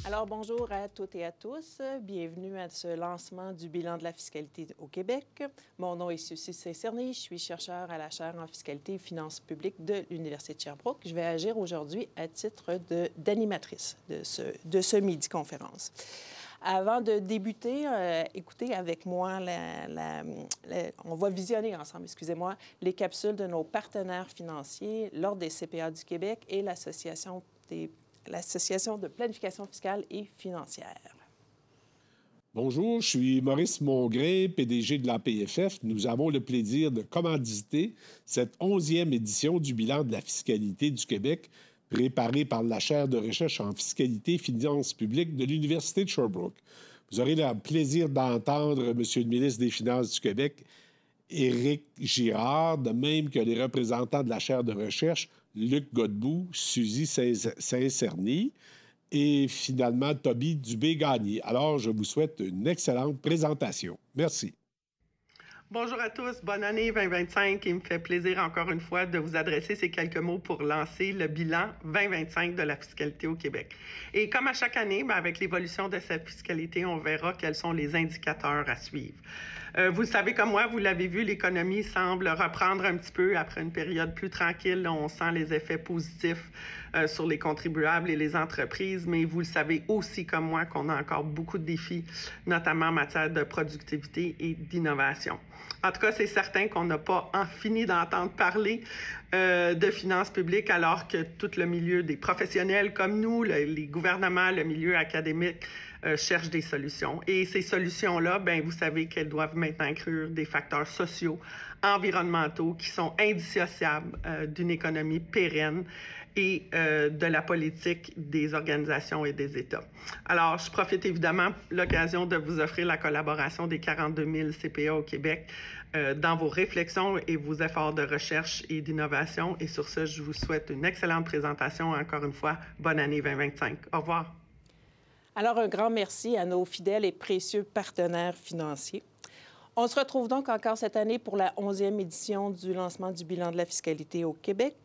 Alors, bonjour à toutes et à tous. Bienvenue à ce lancement du bilan de la fiscalité au Québec. Mon nom est Suzy Saint-Cerny. Je suis chercheure à la chaire en fiscalité et finances publiques de l'Université de Sherbrooke. Je vais agir aujourd'hui à titre d'animatrice de ce midi-conférence. Avant de débuter, écoutez avec moi, on va visionner ensemble, excusez-moi, les capsules de nos partenaires financiers, l'Ordre des CPA du Québec et l'Association de planification fiscale et financière. Bonjour, je suis Maurice Mongrain, PDG de l'APFF. Nous avons le plaisir de commanditer cette 11e édition du bilan de la fiscalité du Québec, préparée par la chaire de recherche en fiscalité et finances publiques de l'Université de Sherbrooke. Vous aurez le plaisir d'entendre M. le ministre des Finances du Québec, Éric Girard, de même que les représentants de la chaire de recherche, Luc Godbout, Suzy Saint-Cerny et finalement Toby Dubé-Gagné. Alors, je vous souhaite une excellente présentation. Merci. Bonjour à tous, bonne année 2025. Il me fait plaisir encore une fois de vous adresser ces quelques mots pour lancer le bilan 2025 de la fiscalité au Québec. Et comme à chaque année, avec l'évolution de cette fiscalité, on verra quels sont les indicateurs à suivre. Vous le savez comme moi, vous l'avez vu, l'économie semble reprendre un petit peu après une période plus tranquille. On sent les effets positifs sur les contribuables et les entreprises, mais vous le savez aussi comme moi qu'on a encore beaucoup de défis, notamment en matière de productivité et d'innovation. En tout cas, c'est certain qu'on n'a pas fini d'entendre parler de finances publiques alors que tout le milieu des professionnels comme nous, les gouvernements, le milieu académique cherchent des solutions. Et ces solutions-là, bien, vous savez qu'elles doivent maintenant inclure des facteurs sociaux, environnementaux qui sont indissociables d'une économie pérenne et de la politique des organisations et des États. Alors, je profite évidemment de l'occasion de vous offrir la collaboration des 42 000 CPA au Québec dans vos réflexions et vos efforts de recherche et d'innovation. Et sur ce, je vous souhaite une excellente présentation. Encore une fois, bonne année 2025. Au revoir. Alors, un grand merci à nos fidèles et précieux partenaires financiers. On se retrouve donc encore cette année pour la 11e édition du lancement du bilan de la fiscalité au Québec.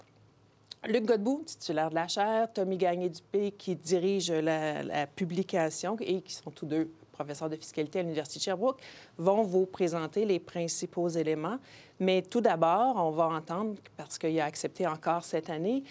Luc Godbout, titulaire de la chaire, Tommy Gagné-Dupé, qui dirige la publication et qui sont tous deux professeurs de fiscalité à l'Université de Sherbrooke, vont vous présenter les principaux éléments. Mais tout d'abord, on va entendre, parce qu'il a accepté encore cette année,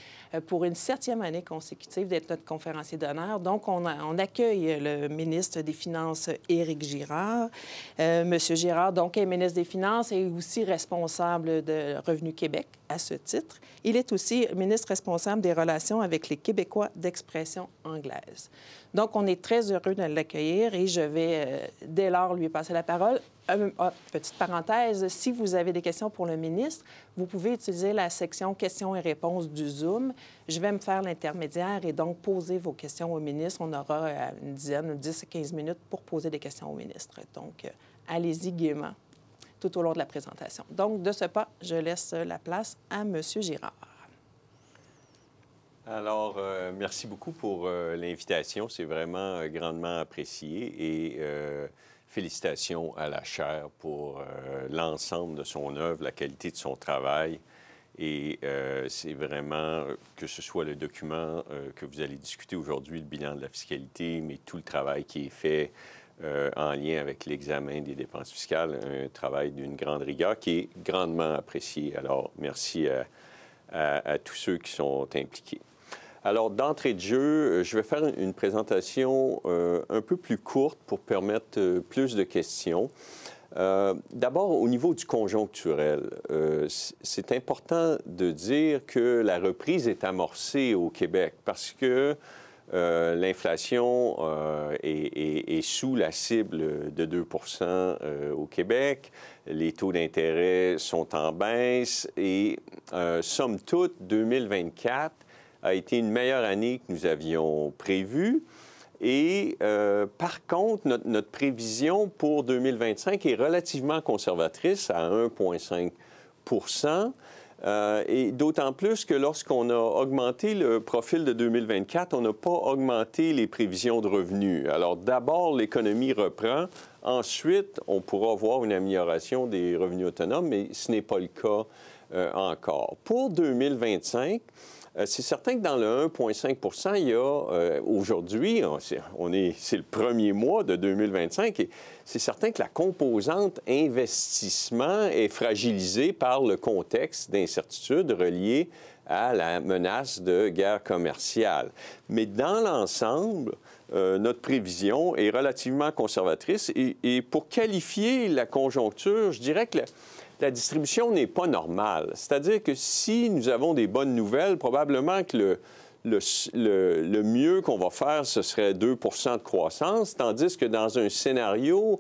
pour une 7e année consécutive d'être notre conférencier d'honneur. Donc, on accueille le ministre des Finances, Éric Girard. Monsieur Girard, donc, est ministre des Finances et aussi responsable de Revenu Québec à ce titre. Il est aussi ministre responsable des relations avec les Québécois d'expression anglaise. Donc, on est très heureux de l'accueillir et je vais, dès lors, lui passer la parole. Petite parenthèse, si vous avez des questions pour le ministre, vous pouvez utiliser la section questions et réponses du Zoom. Je vais me faire l'intermédiaire et donc poser vos questions au ministre. On aura une dizaine, 10 à 15 minutes pour poser des questions au ministre. Donc, allez-y gaiement tout au long de la présentation. Donc, de ce pas, je laisse la place à M. Girard. Alors, merci beaucoup pour l'invitation. C'est vraiment grandement apprécié et félicitations à la chaire pour l'ensemble de son œuvre, la qualité de son travail. Et c'est vraiment, que ce soit le document que vous allez discuter aujourd'hui, le bilan de la fiscalité, mais tout le travail qui est fait en lien avec l'examen des dépenses fiscales, un travail d'une grande rigueur qui est grandement apprécié. Alors, merci à tous ceux qui sont impliqués. Alors, d'entrée de jeu, je vais faire une présentation un peu plus courte pour permettre plus de questions. D'abord, au niveau du conjoncturel, c'est important de dire que la reprise est amorcée au Québec parce que l'inflation est sous la cible de 2 au Québec. Les taux d'intérêt sont en baisse et, somme toute, 2024 a été une meilleure année que nous avions prévu. Et par contre, notre prévision pour 2025 est relativement conservatrice à 1,5 et d'autant plus que lorsqu'on a augmenté le profil de 2024, on n'a pas augmenté les prévisions de revenus. Alors d'abord, l'économie reprend. Ensuite, on pourra voir une amélioration des revenus autonomes, mais ce n'est pas le cas encore. Pour 2025, c'est certain que dans le 1,5 % il y a aujourd'hui, c'est le premier mois de 2025, et c'est certain que la composante investissement est fragilisée par le contexte d'incertitude relié à la menace de guerre commerciale. Mais dans l'ensemble, notre prévision est relativement conservatrice. Et pour qualifier la conjoncture, je dirais que la distribution n'est pas normale. C'est-à-dire que si nous avons des bonnes nouvelles, probablement que le mieux qu'on va faire, ce serait 2 % de croissance, tandis que dans un scénario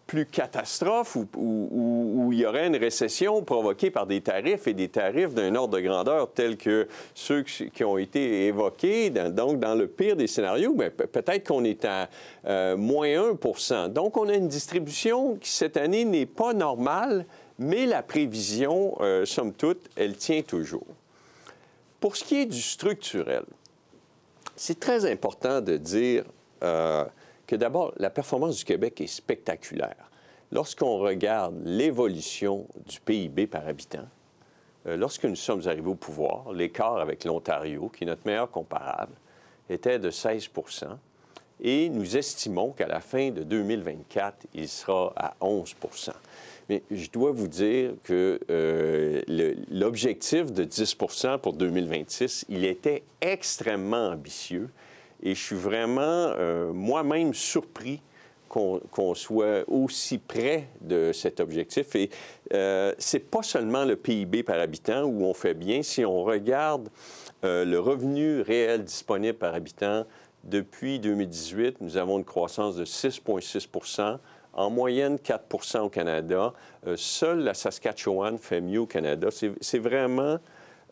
plus catastrophe où il y aurait une récession provoquée par des tarifs et des tarifs d'un ordre de grandeur tels que ceux qui ont été évoqués, donc dans le pire des scénarios, bien, peut-être qu'on est à moins 1 %. Donc, on a une distribution qui, cette année, n'est pas normale, mais la prévision, somme toute, elle tient toujours. Pour ce qui est du structurel, c'est très important de dire que d'abord, la performance du Québec est spectaculaire. Lorsqu'on regarde l'évolution du PIB par habitant, lorsque nous sommes arrivés au pouvoir, l'écart avec l'Ontario, qui est notre meilleur comparable, était de 16 % et nous estimons qu'à la fin de 2024, il sera à 11 %. Mais je dois vous dire que l'objectif de 10 % pour 2026, il était extrêmement ambitieux. Et je suis vraiment moi-même surpris qu'on soit aussi près de cet objectif. Et c'est pas seulement le PIB par habitant où on fait bien. Si on regarde le revenu réel disponible par habitant, depuis 2018, nous avons une croissance de 6,6 %, en moyenne 4 % au Canada. Seule la Saskatchewan fait mieux au Canada. C'est vraiment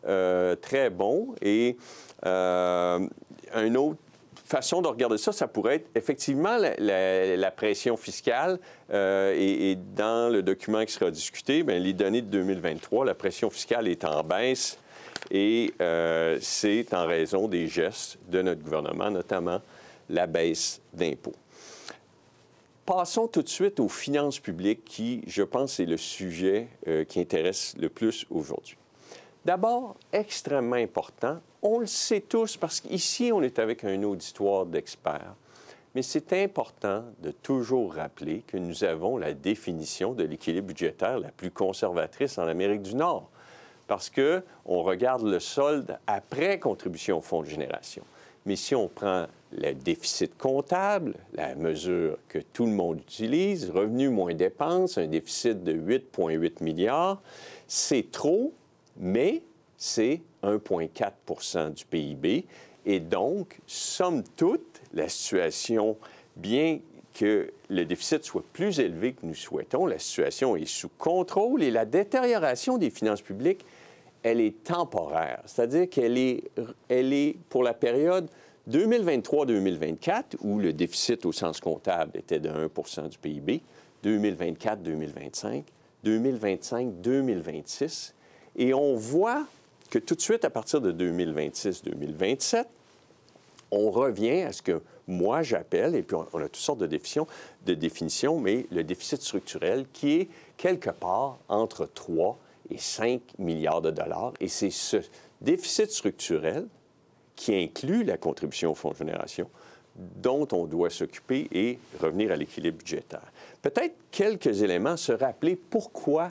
très bon. Et une autre façon de regarder ça, ça pourrait être effectivement la pression fiscale. Et dans le document qui sera discuté, bien, les données de 2023, la pression fiscale est en baisse. Et c'est en raison des gestes de notre gouvernement, notamment la baisse d'impôts. Passons tout de suite aux finances publiques qui, je pense, est le sujet qui intéresse le plus aujourd'hui. D'abord, extrêmement important, on le sait tous parce qu'ici, on est avec un auditoire d'experts, mais c'est important de toujours rappeler que nous avons la définition de l'équilibre budgétaire la plus conservatrice en Amérique du Nord. Parce qu'on regarde le solde après contribution au Fonds de génération. Mais si on prend le déficit comptable, la mesure que tout le monde utilise, revenus moins dépenses, un déficit de 8,8 milliards, c'est trop, mais c'est 1,4 % du PIB. Et donc, somme toute, la situation, bien que le déficit soit plus élevé que nous souhaitons, la situation est sous contrôle et la détérioration des finances publiques, elle est temporaire. C'est-à-dire qu'elle est pour la période 2023-2024, où le déficit au sens comptable était de 1 % du PIB, 2024-2025, 2025-2026. Et on voit que tout de suite, à partir de 2026-2027, on revient à ce que moi j'appelle, et puis on a toutes sortes de définitions, mais le déficit structurel qui est quelque part entre 3 et 5 milliards de dollars. Et c'est ce déficit structurel qui inclut la contribution au Fonds de génération dont on doit s'occuper et revenir à l'équilibre budgétaire. Peut-être quelques éléments, se rappeler pourquoi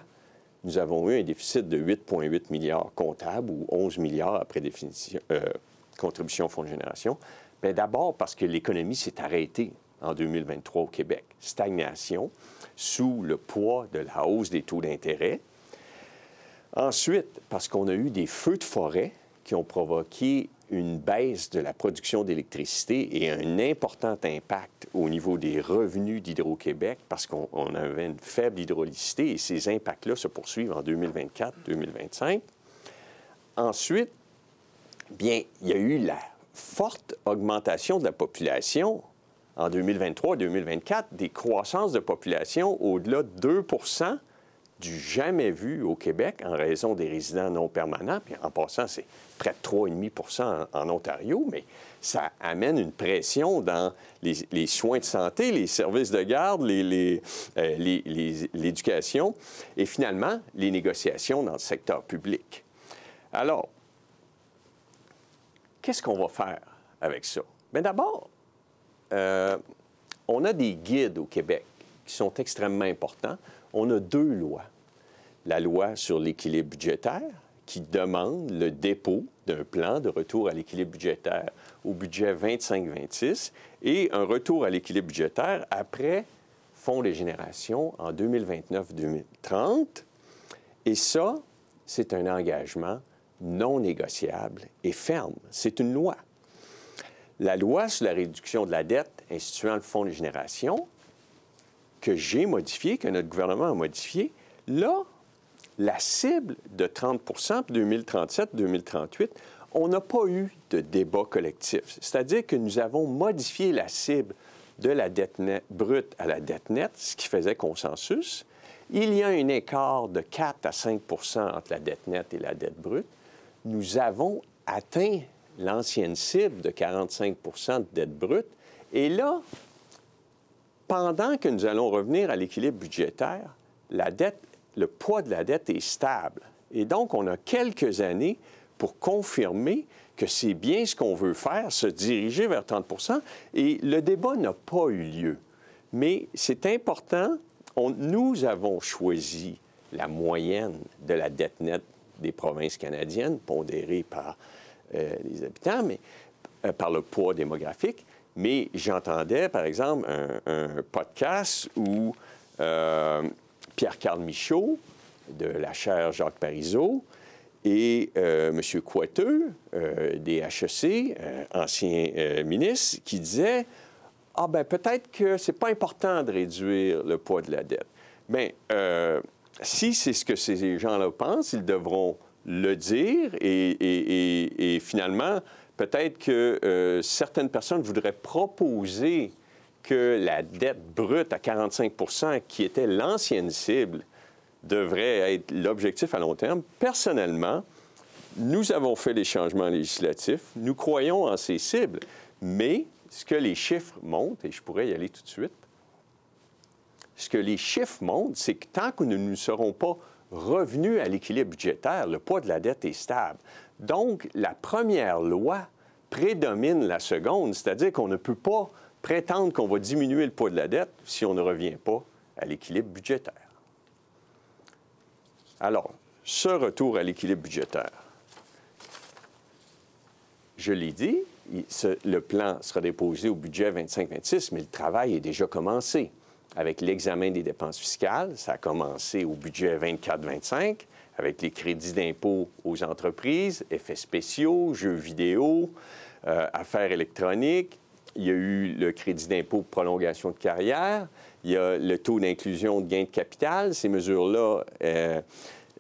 nous avons eu un déficit de 8,8 milliards comptable ou 11 milliards après contribution au Fonds de génération. Bien, d'abord parce que l'économie s'est arrêtée en 2023 au Québec. Stagnation sous le poids de la hausse des taux d'intérêt. Ensuite, parce qu'on a eu des feux de forêt qui ont provoqué une baisse de la production d'électricité et un important impact au niveau des revenus d'Hydro-Québec parce qu'on avait une faible hydraulicité et ces impacts-là se poursuivent en 2024-2025. Ensuite, bien, il y a eu la forte augmentation de la population en 2023-2024, des croissances de population au-delà de 2 % du jamais vu au Québec en raison des résidents non permanents. Puis en passant, c'est près de 3,5 % en Ontario, mais ça amène une pression dans les soins de santé, les services de garde, l'éducation et finalement les négociations dans le secteur public. Alors, qu'est-ce qu'on va faire avec ça? Bien, d'abord, on a des guides au Québec qui sont extrêmement importants. On a 2 lois. La loi sur l'équilibre budgétaire, qui demande le dépôt d'un plan de retour à l'équilibre budgétaire au budget 25-26 et un retour à l'équilibre budgétaire après Fonds des générations en 2029-2030. Et ça, c'est un engagement non négociable et ferme. C'est une loi. La loi sur la réduction de la dette instituant le Fonds des générations, que j'ai modifié, que notre gouvernement a modifié, là, la cible de 30 pour 2037-2038, on n'a pas eu de débat collectif. C'est-à-dire que nous avons modifié la cible de la dette brute à la dette nette, ce qui faisait consensus. Il y a un écart de 4 à 5 entre la dette nette et la dette brute. Nous avons atteint l'ancienne cible de 45 de dette brute. Et là, pendant que nous allons revenir à l'équilibre budgétaire, la dette, le poids de la dette est stable. Et donc, on a quelques années pour confirmer que c'est bien ce qu'on veut faire, se diriger vers 30 et le débat n'a pas eu lieu. Mais c'est important, nous avons choisi la moyenne de la dette nette des provinces canadiennes, pondérée par les habitants, mais par le poids démographique. Mais j'entendais, par exemple, un podcast où Pierre-Carl Michaud, de la chaire Jacques Parizeau, et M. Coiteux, des HEC, ancien ministre, qui disait « Ah, bien, peut-être que c'est pas important de réduire le poids de la dette. » Bien, si c'est ce que ces gens-là pensent, ils devront le dire et finalement, peut-être que certaines personnes voudraient proposer que la dette brute à 45 qui était l'ancienne cible, devrait être l'objectif à long terme. Personnellement, nous avons fait les changements législatifs. Nous croyons en ces cibles. Mais ce que les chiffres montrent, et je pourrais y aller tout de suite, ce que les chiffres montrent, c'est que tant que nous ne serons pas revenus à l'équilibre budgétaire, le poids de la dette est stable. Donc, la première loi prédomine la seconde, c'est-à-dire qu'on ne peut pas prétendre qu'on va diminuer le poids de la dette si on ne revient pas à l'équilibre budgétaire. Alors, ce retour à l'équilibre budgétaire, je l'ai dit, le plan sera déposé au budget 25-26, mais le travail est déjà commencé. Avec l'examen des dépenses fiscales, ça a commencé au budget 24-25, avec les crédits d'impôt aux entreprises, effets spéciaux, jeux vidéo, affaires électroniques. Il y a eu le crédit d'impôt pour prolongation de carrière. Il y a le taux d'inclusion de gain de capital. Ces mesures-là,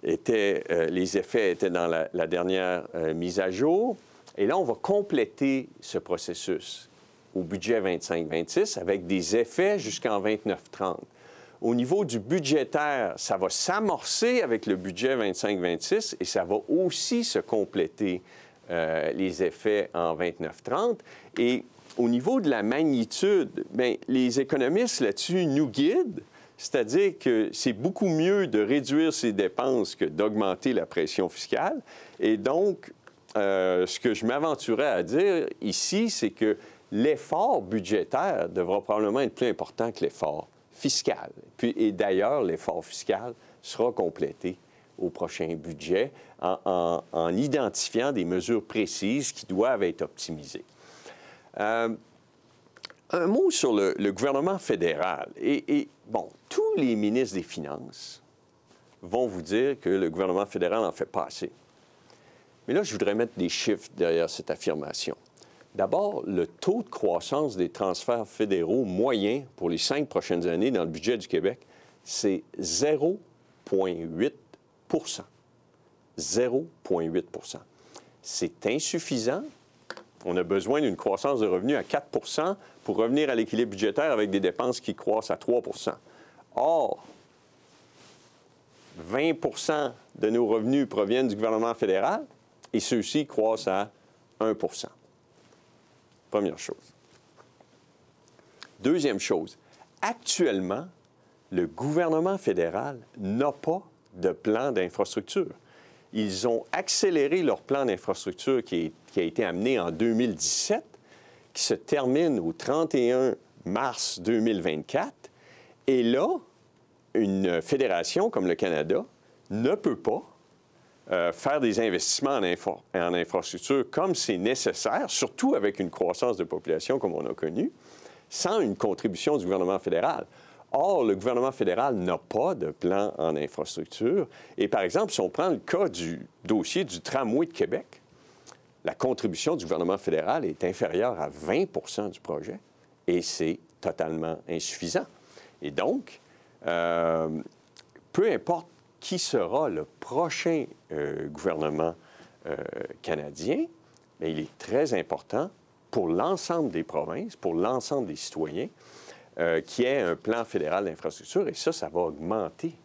les effets étaient dans la dernière mise à jour. Et là, on va compléter ce processus au budget 25-26 avec des effets jusqu'en 29-30. Au niveau du budgétaire, ça va s'amorcer avec le budget 25-26 et ça va aussi se compléter les effets en 29-30. Et au niveau de la magnitude, bien, les économistes là-dessus nous guident, c'est-à-dire que c'est beaucoup mieux de réduire ses dépenses que d'augmenter la pression fiscale. Et donc, ce que je m'aventurais à dire ici, c'est que l'effort budgétaire devra probablement être plus important que l'effort fiscal. Et d'ailleurs, l'effort fiscal sera complété au prochain budget en identifiant des mesures précises qui doivent être optimisées. Un mot sur le gouvernement fédéral. Bon, tous les ministres des Finances vont vous dire que le gouvernement fédéral en fait pas assez. Mais là, je voudrais mettre des chiffres derrière cette affirmation. D'abord, le taux de croissance des transferts fédéraux moyens pour les 5 prochaines années dans le budget du Québec, c'est 0,8 0,8 C'est insuffisant. On a besoin d'une croissance de revenus à 4 pour revenir à l'équilibre budgétaire avec des dépenses qui croissent à 3 Or, 20 de nos revenus proviennent du gouvernement fédéral et ceux-ci croissent à 1 Première chose. Deuxième chose, actuellement, le gouvernement fédéral n'a pas de plan d'infrastructure. Ils ont accéléré leur plan d'infrastructure qui a été amené en 2017, qui se termine au 31 mars 2024. Et là, une fédération comme le Canada ne peut pas faire des investissements en infrastructure comme c'est nécessaire, surtout avec une croissance de population comme on a connu, sans une contribution du gouvernement fédéral. Or, le gouvernement fédéral n'a pas de plan en infrastructure. Et par exemple, si on prend le cas du dossier du tramway de Québec, la contribution du gouvernement fédéral est inférieure à 20 du projet, et c'est totalement insuffisant. Et donc, peu importe qui sera le prochain gouvernement canadien, mais il est très important pour l'ensemble des provinces, pour l'ensemble des citoyens, qu'il y ait un plan fédéral d'infrastructure. Et ça va augmenter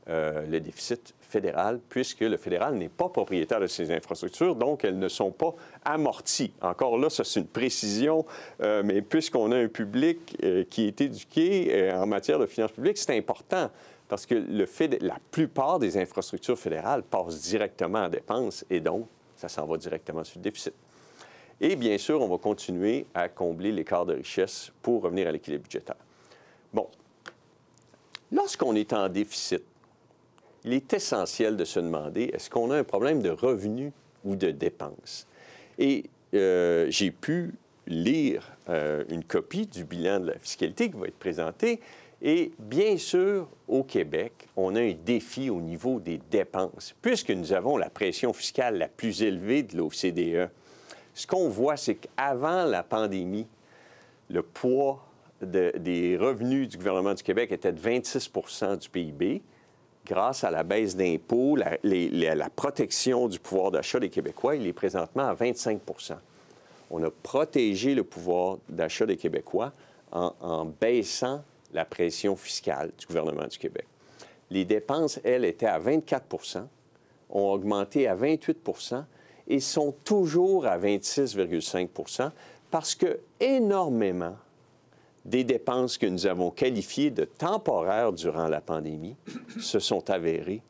le déficit fédéral, puisque le fédéral n'est pas propriétaire de ces infrastructures, donc elles ne sont pas amorties. Encore là, ça, c'est une précision, mais puisqu'on a un public qui est éduqué en matière de finances publiques, c'est important, parce que la plupart des infrastructures fédérales passent directement à dépenses, et donc, ça s'en va directement sur le déficit. Et bien sûr, on va continuer à combler l'écart de richesse pour revenir à l'équilibre budgétaire. Bon, lorsqu'on est en déficit, il est essentiel de se demander, est-ce qu'on a un problème de revenus ou de dépenses? Et j'ai pu lire une copie du bilan de la fiscalité qui va être présenté. Et bien sûr, au Québec, on a un défi au niveau des dépenses, puisque nous avons la pression fiscale la plus élevée de l'OCDE. Ce qu'on voit, c'est qu'avant la pandémie, le poids des revenus du gouvernement du Québec était de 26 du PIB. Grâce à la baisse d'impôts, la protection du pouvoir d'achat des Québécois, il est présentement à 25 On a protégé le pouvoir d'achat des Québécois en baissant la pression fiscale du gouvernement du Québec. Les dépenses, elles, étaient à 24 ont augmenté à 28 et sont toujours à 26,5 parce que énormément des dépenses que nous avons qualifiées de temporaires durant la pandémie se sont avérées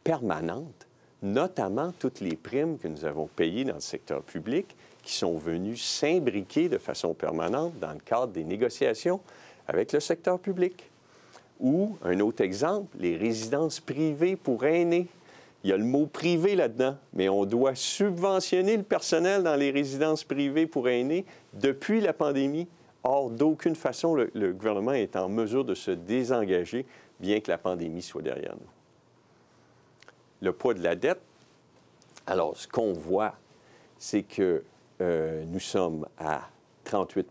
permanentes, notamment toutes les primes que nous avons payées dans le secteur public qui sont venues s'imbriquer de façon permanente dans le cadre des négociations avec le secteur public. Ou, un autre exemple, les résidences privées pour aînés. Il y a le mot « privé » là-dedans, mais on doit subventionner le personnel dans les résidences privées pour aînés depuis la pandémie. Or, d'aucune façon, le gouvernement est en mesure de se désengager, bien que la pandémie soit derrière nous. Le poids de la dette, alors, ce qu'on voit, c'est que nous sommes à 38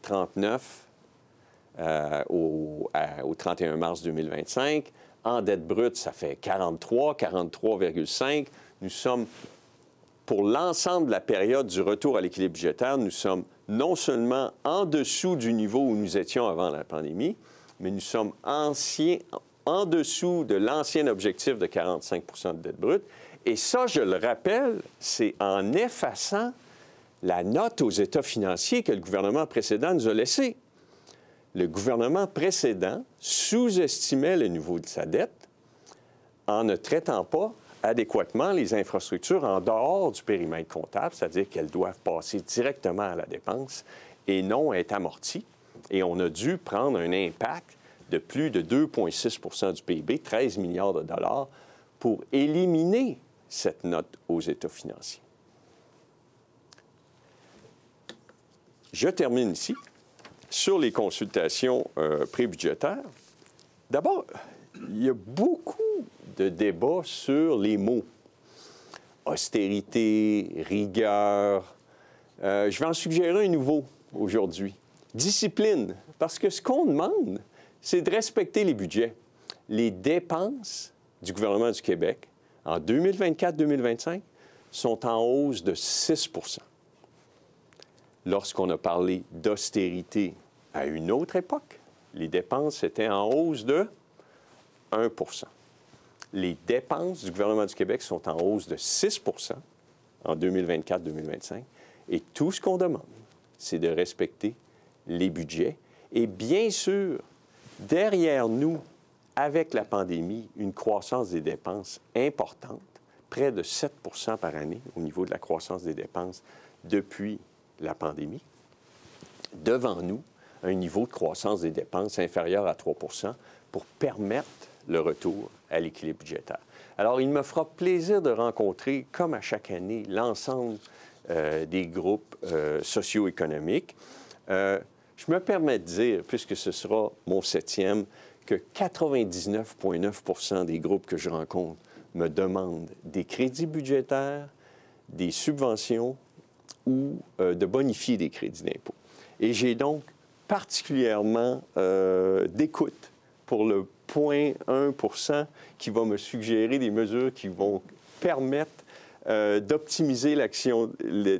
39 au 31 mars 2025. En dette brute, ça fait 43,5. Nous sommes, pour l'ensemble de la période du retour à l'équilibre budgétaire, nous sommes non seulement en dessous du niveau où nous étions avant la pandémie, mais nous sommes en dessous de l'ancien objectif de 45 de dette brute. Et ça, je le rappelle, c'est en effaçant la note aux états financiers que le gouvernement précédent nous a laissée. Le gouvernement précédent sous-estimait le niveau de sa dette en ne traitant pas adéquatement les infrastructures en dehors du périmètre comptable, c'est-à-dire qu'elles doivent passer directement à la dépense et non être amorties. Et on a dû prendre un impact de plus de 2,6 du PIB, 13 milliards de dollars, pour éliminer cette note aux états financiers. Je termine ici. Sur les consultations prébudgétaires, d'abord, il y a beaucoup de débats sur les mots. Austérité, rigueur. Je vais en suggérer un nouveau aujourd'hui. Discipline. Parce que ce qu'on demande, c'est de respecter les budgets. Les dépenses du gouvernement du Québec en 2024-2025 sont en hausse de 6 Lorsqu'on a parlé d'austérité à une autre époque, les dépenses étaient en hausse de 1 Les dépenses du gouvernement du Québec sont en hausse de 6 en 2024-2025. Et tout ce qu'on demande, c'est de respecter les budgets. Et bien sûr, derrière nous, avec la pandémie, une croissance des dépenses importante, près de 7 % par année au niveau de la croissance des dépenses depuis la pandémie. Devant nous, un niveau de croissance des dépenses inférieur à 3 % pour permettre le retour à l'équilibre budgétaire. Alors, il me fera plaisir de rencontrer, comme à chaque année, l'ensemble des groupes socio-économiques. Je me permets de dire, puisque ce sera mon 7e, que 99,9 % des groupes que je rencontre me demandent des crédits budgétaires, des subventions ou de bonifier des crédits d'impôt. Et j'ai donc particulièrement d'écoute pour le 0,1 % qui va me suggérer des mesures qui vont permettre d'optimiser l'action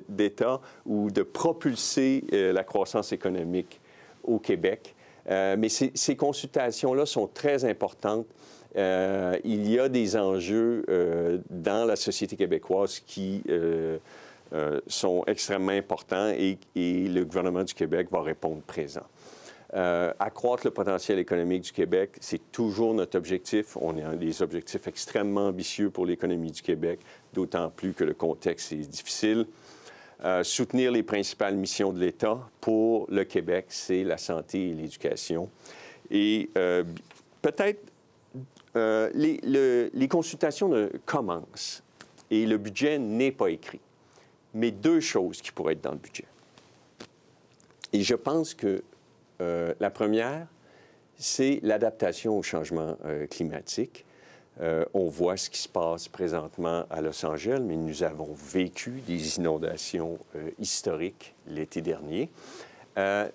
d'État ou de propulser la croissance économique au Québec. Mais ces consultations-là sont très importantes. Il y a des enjeux dans la société québécoise qui sont extrêmement importants et le gouvernement du Québec va répondre présent. Accroître le potentiel économique du Québec, c'est toujours notre objectif. On a des objectifs extrêmement ambitieux pour l'économie du Québec, d'autant plus que le contexte est difficile. Soutenir les principales missions de l'État pour le Québec, c'est la santé et l'éducation. Et peut-être les consultations commencent et le budget n'est pas écrit. Mais deux choses qui pourraient être dans le budget. Et je pense que la première, c'est l'adaptation au changement climatique. On voit ce qui se passe présentement à Los Angeles, mais nous avons vécu des inondations historiques l'été dernier.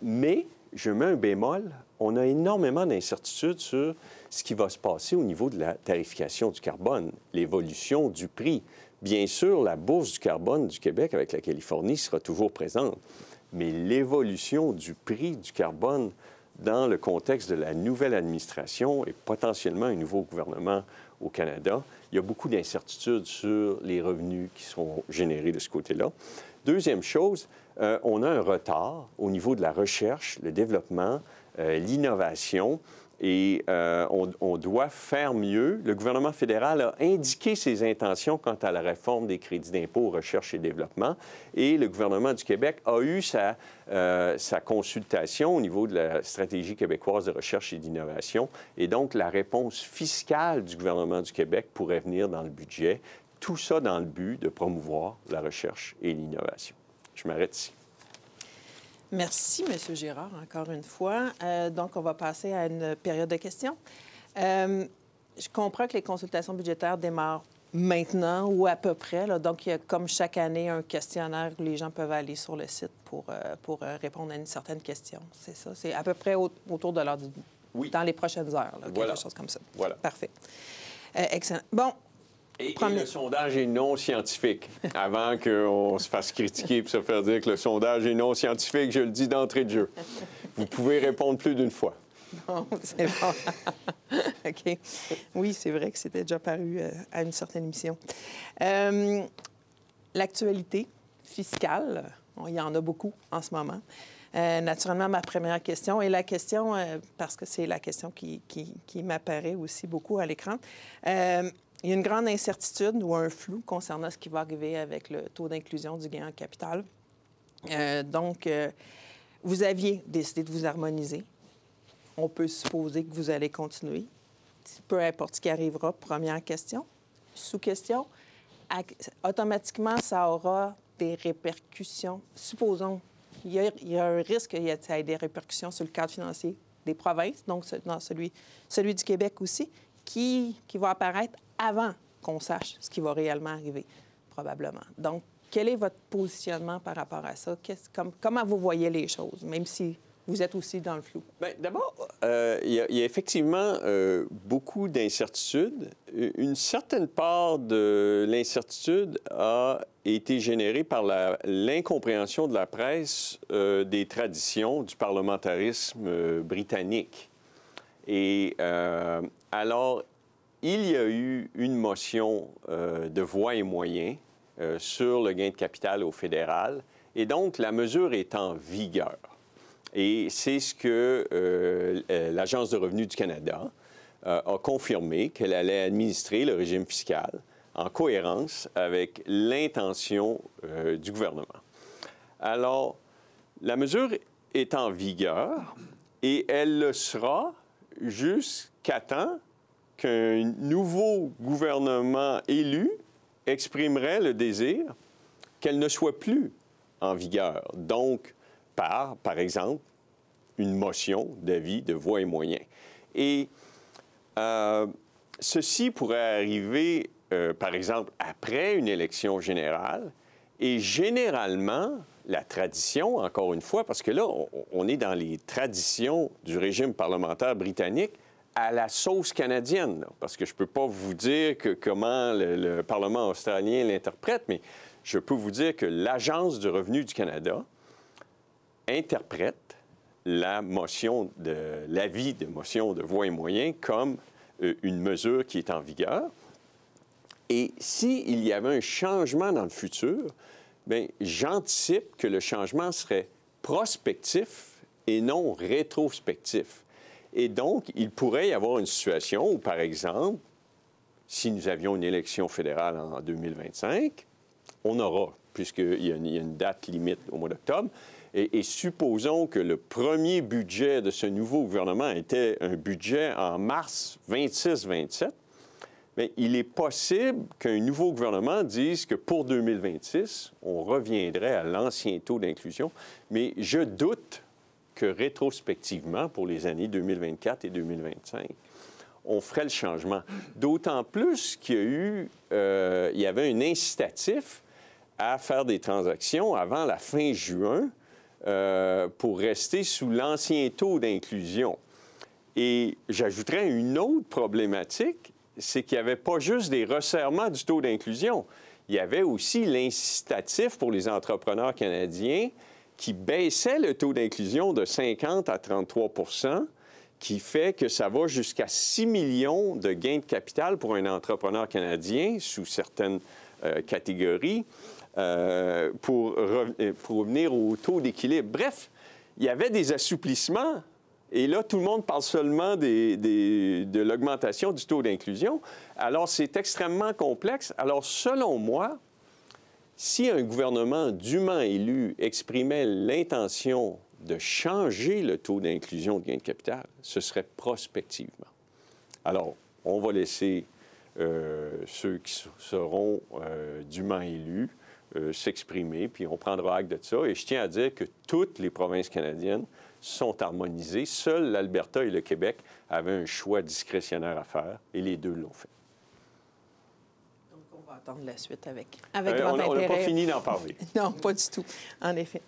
Mais, je mets un bémol, on a énormément d'incertitudes sur ce qui va se passer au niveau de la tarification du carbone, l'évolution du prix. Bien sûr, la bourse du carbone du Québec avec la Californie sera toujours présente, mais l'évolution du prix du carbone dans le contexte de la nouvelle administration et potentiellement un nouveau gouvernement au Canada, il y a beaucoup d'incertitudes sur les revenus qui seront générés de ce côté-là. Deuxième chose, on a un retard au niveau de la recherche, le développement, l'innovation. Et on doit faire mieux. Le gouvernement fédéral a indiqué ses intentions quant à la réforme des crédits d'impôt, recherche et développement. Et le gouvernement du Québec a eu sa consultation au niveau de la stratégie québécoise de recherche et d'innovation. Et donc, la réponse fiscale du gouvernement du Québec pourrait venir dans le budget. Tout ça dans le but de promouvoir la recherche et l'innovation. Je m'arrête ici. Merci, M. Girard, encore une fois. Donc, on va passer à une période de questions. Je comprends que les consultations budgétaires démarrent maintenant ou à peu près. Là. Donc, il y a comme chaque année un questionnaire où les gens peuvent aller sur le site pour répondre à une certaine question. C'est ça? C'est à peu près autour de l'heure dans les prochaines heures, là, quelque chose comme ça. Voilà. Parfait. Excellent. Bon. Et le sondage est non scientifique. Avant qu'on se fasse critiquer et se faire dire que le sondage est non scientifique, je le dis d'entrée de jeu. Vous pouvez répondre plus d'une fois. Bon, c'est bon. OK. Oui, c'est vrai que c'était déjà paru à une certaine émission. L'actualité fiscale, il y en a beaucoup en ce moment. Naturellement, ma première question, et la question, parce que c'est la question qui m'apparaît aussi beaucoup à l'écran, il y a une grande incertitude ou un flou concernant ce qui va arriver avec le taux d'inclusion du gain en capital. Donc, vous aviez décidé de vous harmoniser. On peut supposer que vous allez continuer. Peu importe ce qui arrivera, première question. Sous-question, automatiquement, ça aura des répercussions. Supposons qu'il y a un risque qu'il y ait des répercussions sur le cadre financier des provinces, donc dans celui du Québec aussi, qui va apparaître avant qu'on sache ce qui va réellement arriver, probablement. Donc, quel est votre positionnement par rapport à ça? Comment vous voyez les choses, même si vous êtes aussi dans le flou? Bien, d'abord, il y a effectivement beaucoup d'incertitudes. Une certaine part de l'incertitude a été générée par l'incompréhension de la presse des traditions du parlementarisme britannique. Et alors, il y a eu une motion de voies et moyens sur le gain de capital au fédéral, et donc la mesure est en vigueur. Et c'est ce que l'Agence de revenus du Canada a confirmé, qu'elle allait administrer le régime fiscal en cohérence avec l'intention du gouvernement. Alors, la mesure est en vigueur et elle le sera jusqu'à temps qu'un nouveau gouvernement élu exprimerait le désir qu'elle ne soit plus en vigueur. Donc, par exemple, une motion d'avis de voix et moyens. Et ceci pourrait arriver, par exemple, après une élection générale. Et généralement, la tradition, encore une fois, parce que là, on est dans les traditions du régime parlementaire britannique à la sauce canadienne, là, parce que je ne peux pas vous dire comment le Parlement australien l'interprète, mais je peux vous dire que l'Agence du revenu du Canada interprète l'avis de motion de voix et moyens comme une mesure qui est en vigueur. Et s'il y avait un changement dans le futur, bien, j'anticipe que le changement serait prospectif et non rétrospectif. Et donc, il pourrait y avoir une situation où, par exemple, si nous avions une élection fédérale en 2025, on aura, puisqu'il y a une date limite au mois d'octobre, et supposons que le premier budget de ce nouveau gouvernement était un budget en mars 26-27, bien, il est possible qu'un nouveau gouvernement dise que pour 2026, on reviendrait à l'ancien taux d'inclusion, mais je doute que rétrospectivement, pour les années 2024 et 2025, on ferait le changement. D'autant plus qu'il y avait un incitatif à faire des transactions avant la fin juin pour rester sous l'ancien taux d'inclusion. Et j'ajouterais une autre problématique, c'est qu'il n'y avait pas juste des resserrements du taux d'inclusion, il y avait aussi l'incitatif pour les entrepreneurs canadiens qui baissait le taux d'inclusion de 50 à 33 %, qui fait que ça va jusqu'à 6 millions de gains de capital pour un entrepreneur canadien sous certaines catégories pour revenir au taux d'équilibre. Bref, il y avait des assouplissements et là, tout le monde parle seulement de l'augmentation du taux d'inclusion. Alors, c'est extrêmement complexe. Alors, selon moi, si un gouvernement dûment élu exprimait l'intention de changer le taux d'inclusion de gain de capital, ce serait prospectivement. Alors, on va laisser ceux qui seront dûment élus s'exprimer, puis on prendra acte de ça. Et je tiens à dire que toutes les provinces canadiennes sont harmonisées. Seuls l'Alberta et le Québec avaient un choix discrétionnaire à faire, et les deux l'ont fait. Donc, on va attendre la suite avec grand intérêt. On n'a pas fini d'en parler. Non, pas du tout, en effet.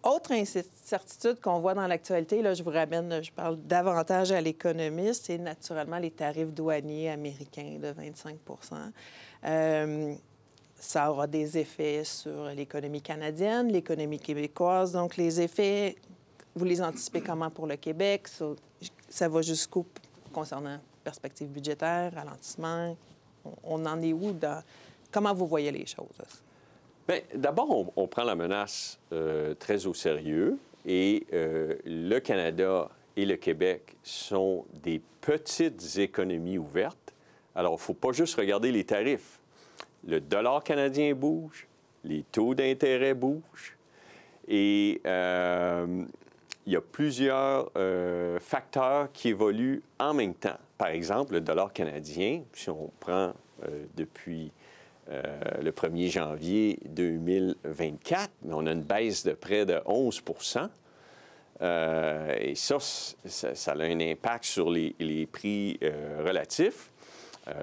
Autre incertitude qu'on voit dans l'actualité, là, je vous ramène, je parle davantage à l'économiste, c'est naturellement les tarifs douaniers américains de 25 %. Ça aura des effets sur l'économie canadienne, l'économie québécoise. Donc, les effets, vous les anticipez comment pour le Québec? Ça va jusqu'où concernant perspectives budgétaires, ralentissement? On en est où dans... Comment vous voyez les choses? Bien, d'abord, on prend la menace très au sérieux et le Canada et le Québec sont des petites économies ouvertes. Alors, il ne faut pas juste regarder les tarifs. Le dollar canadien bouge, les taux d'intérêt bougent et il y a plusieurs facteurs qui évoluent en même temps. Par exemple, le dollar canadien, si on prend depuis le 1er janvier 2024, on a une baisse de près de 11 %. Et ça a un impact sur les prix relatifs.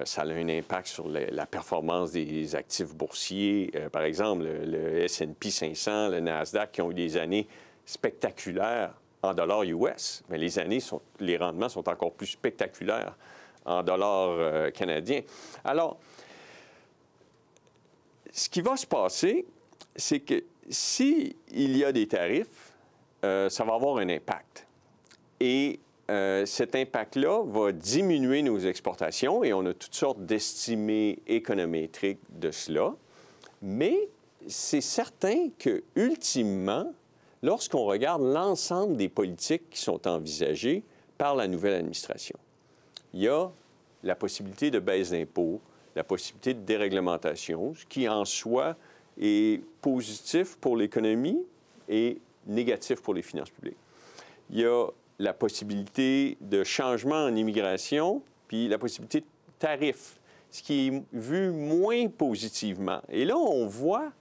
Ça a un impact sur la performance des actifs boursiers. Par exemple, le S&P 500, le Nasdaq, qui ont eu des années spectaculaires en dollars US. Mais les rendements sont encore plus spectaculaires en dollars canadiens. Alors, ce qui va se passer, c'est que s'il y a des tarifs, ça va avoir un impact. Et cet impact-là va diminuer nos exportations et on a toutes sortes d'estimés économétriques de cela. Mais c'est certain que, ultimement, lorsqu'on regarde l'ensemble des politiques qui sont envisagées par la nouvelle administration, il y a la possibilité de baisse d'impôts, la possibilité de déréglementation, ce qui en soi est positif pour l'économie et négatif pour les finances publiques. Il y a la possibilité de changement en immigration, puis la possibilité de tarifs, ce qui est vu moins positivement. Et là, on voit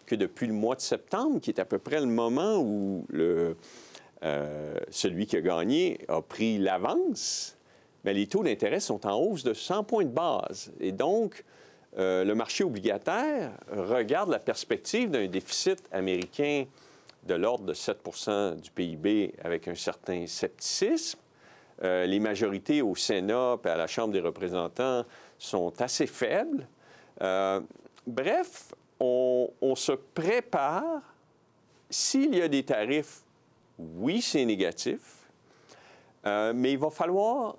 que depuis le mois de septembre, qui est à peu près le moment où celui qui a gagné a pris l'avance, bien, les taux d'intérêt sont en hausse de 100 points de base. Et donc, le marché obligataire regarde la perspective d'un déficit américain de l'ordre de 7 du PIB avec un certain scepticisme. Les majorités au Sénat et à la Chambre des représentants sont assez faibles. Bref, on se prépare. S'il y a des tarifs, oui, c'est négatif, mais il va falloir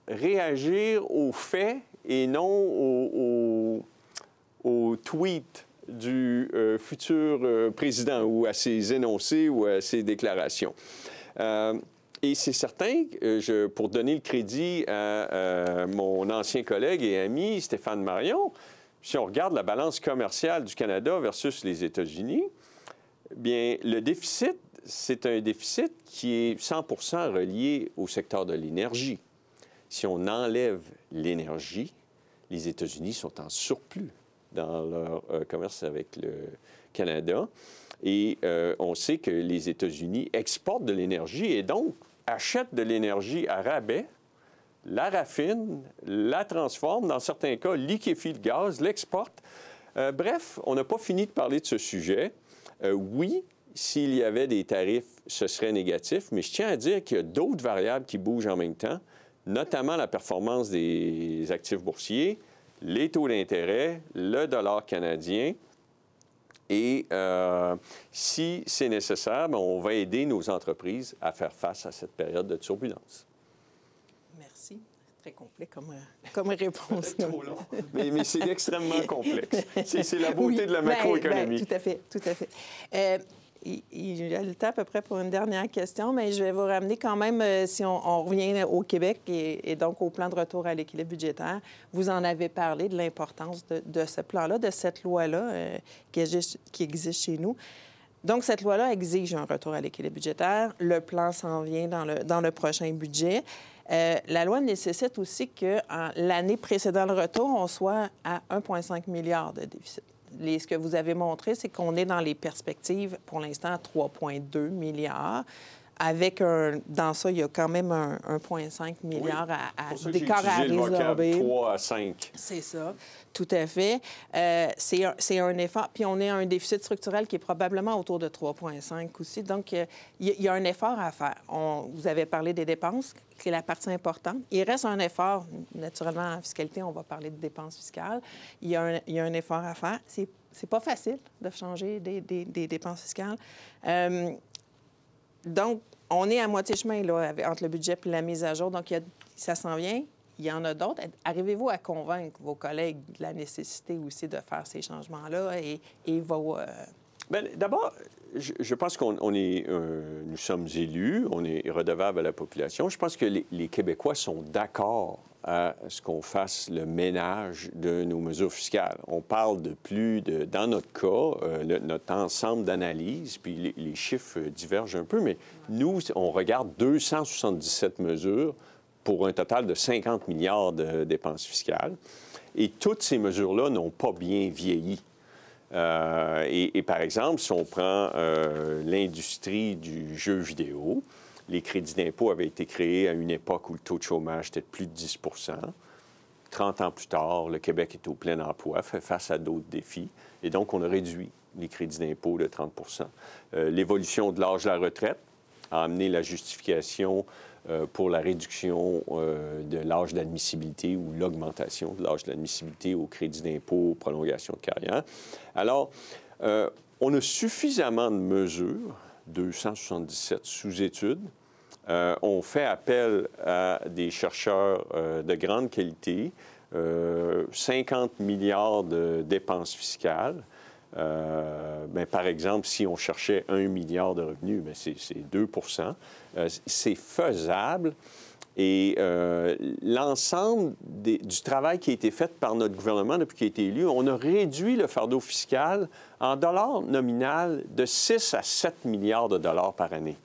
réagir aux faits et non aux tweets du futur président ou à ses énoncés ou à ses déclarations. Et c'est certain, pour donner le crédit à mon ancien collègue et ami Stéphane Marion, si on regarde la balance commerciale du Canada versus les États-Unis, bien, le déficit, c'est un déficit qui est 100 % relié au secteur de l'énergie. Si on enlève l'énergie, les États-Unis sont en surplus dans leur commerce avec le Canada. Et on sait que les États-Unis exportent de l'énergie et donc achètent de l'énergie à rabais, la raffinent, la transforment, dans certains cas, liquéfient le gaz, l'exportent. Bref, on n'a pas fini de parler de ce sujet. Oui, s'il y avait des tarifs, ce serait négatif, mais je tiens à dire qu'il y a d'autres variables qui bougent en même temps, notamment la performance des actifs boursiers, les taux d'intérêt, le dollar canadien. Et si c'est nécessaire, bien, on va aider nos entreprises à faire face à cette période de turbulence. Merci. Très complet comme réponse. Trop long. Mais c'est extrêmement complexe. C'est la beauté de la macroéconomie. Tout à fait, tout à fait. Il y a le temps à peu près pour une dernière question, mais je vais vous ramener quand même, si on revient au Québec et donc au plan de retour à l'équilibre budgétaire. Vous en avez parlé de l'importance de ce plan-là, de cette loi-là qui existe chez nous. Donc, cette loi-là exige un retour à l'équilibre budgétaire. Le plan s'en vient dans le prochain budget. La loi nécessite aussi que l'année précédant le retour, on soit à 1,5 milliard de déficit. Ce que vous avez montré, c'est qu'on est dans les perspectives, pour l'instant, à 3,2 milliards. Dans ça, il y a quand même 1,5 milliard d'écart à résorber. 3 à 5. C'est ça, tout à fait. C'est un effort. Puis on est à un déficit structurel qui est probablement autour de 3,5 aussi. Donc, il y a un effort à faire. Vous avez parlé des dépenses, qui est la partie importante. Il reste un effort. Naturellement, en fiscalité, on va parler de dépenses fiscales. Il y a un effort à faire. C'est pas facile de changer des dépenses fiscales. Donc, on est à moitié chemin là, entre le budget et la mise à jour. Donc, ça s'en vient. Il y en a d'autres. Arrivez-vous à convaincre vos collègues de la nécessité aussi de faire ces changements-là et vos... Bien, d'abord, je pense nous sommes élus, on est redevable à la population. Je pense que les Québécois sont d'accord à ce qu'on fasse le ménage de nos mesures fiscales. On parle dans notre cas, notre ensemble d'analyses, puis les chiffres divergent un peu, mais nous, on regarde 277 mesures pour un total de 50 milliards de dépenses fiscales. Et toutes ces mesures-là n'ont pas bien vieilli. Et par exemple, si on prend l'industrie du jeu vidéo, les crédits d'impôt avaient été créés à une époque où le taux de chômage était de plus de 10 30 ans plus tard, le Québec est au plein emploi, fait face à d'autres défis. Et donc, on a réduit les crédits d'impôt de 30 L'évolution de l'âge de la retraite a amené la justification pour la réduction de l'âge d'admissibilité ou l'augmentation de l'âge d'admissibilité au crédit d'impôt, aux prolongations de carrière. Alors, on a suffisamment de mesures, 277 sous étude. On fait appel à des chercheurs de grande qualité, 50 milliards de dépenses fiscales. Bien, par exemple, si on cherchait 1 milliard de revenus, bien, c'est 2 C'est faisable Et l'ensemble du travail qui a été fait par notre gouvernement depuis qu'il a été élu, on a réduit le fardeau fiscal en dollars nominal de 6 à 7 milliards de dollars par année.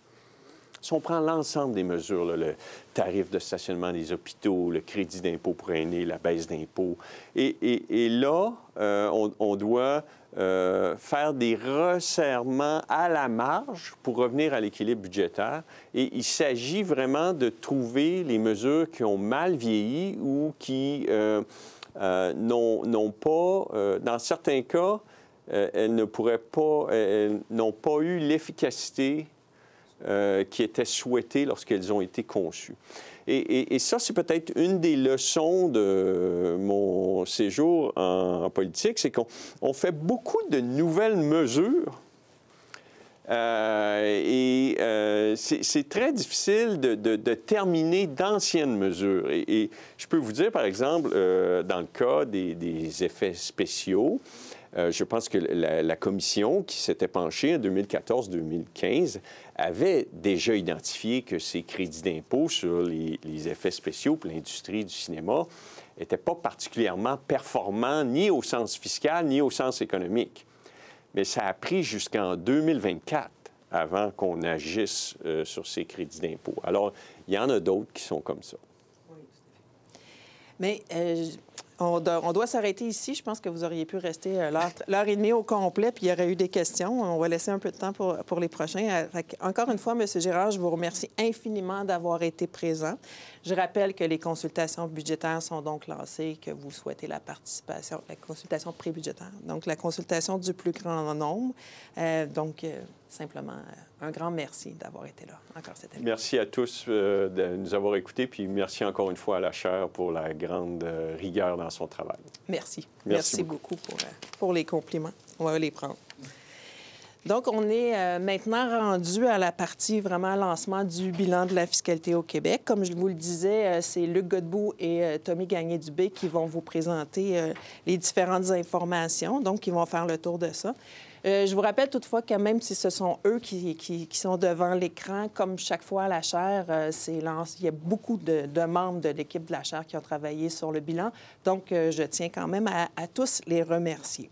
Si on prend l'ensemble des mesures, là, le tarif de stationnement des hôpitaux, le crédit d'impôt pour aînés, la baisse d'impôts, et là, on doit faire des resserrements à la marge pour revenir à l'équilibre budgétaire. Et il s'agit vraiment de trouver les mesures qui ont mal vieilli ou qui n'ont pas, dans certains cas, elles n'ont pas eu l'efficacité qui était souhaitée lorsqu'elles ont été conçues. Et ça, c'est peut-être une des leçons de mon séjour en politique, c'est qu'on fait beaucoup de nouvelles mesures c'est très difficile de terminer d'anciennes mesures. Et je peux vous dire, par exemple, dans le cas des effets spéciaux, je pense que la commission qui s'était penchée en 2014-2015 avait déjà identifié que ces crédits d'impôt sur les effets spéciaux pour l'industrie du cinéma n'étaient pas particulièrement performants ni au sens fiscal ni au sens économique. Mais ça a pris jusqu'en 2024 avant qu'on agisse sur ces crédits d'impôt. Alors, il y en a d'autres qui sont comme ça. Oui, tout à fait. Mais on doit s'arrêter ici. Je pense que vous auriez pu rester l'heure et demie au complet, puis il y aurait eu des questions. On va laisser un peu de temps pour les prochains. Encore une fois, M. Girard, je vous remercie infiniment d'avoir été présent. Je rappelle que les consultations budgétaires sont donc lancées, que vous souhaitez la participation, la consultation pré-budgétaire, donc la consultation du plus grand nombre. Simplement, un grand merci d'avoir été là encore cette année. Merci à tous de nous avoir écoutés, puis merci encore une fois à la chaire pour la grande rigueur dans son travail. Merci. Merci beaucoup pour les compliments. On va les prendre. Donc, on est maintenant rendu à la partie vraiment lancement du bilan de la fiscalité au Québec. Comme je vous le disais, c'est Luc Godbout et Tommy Gagné-Dubé qui vont vous présenter les différentes informations. Donc, ils vont faire le tour de ça. Je vous rappelle toutefois que même si ce sont eux qui sont devant l'écran, comme chaque fois à la chaire, il y a beaucoup de membres de l'équipe de la chaire qui ont travaillé sur le bilan. Donc, je tiens quand même à tous les remercier.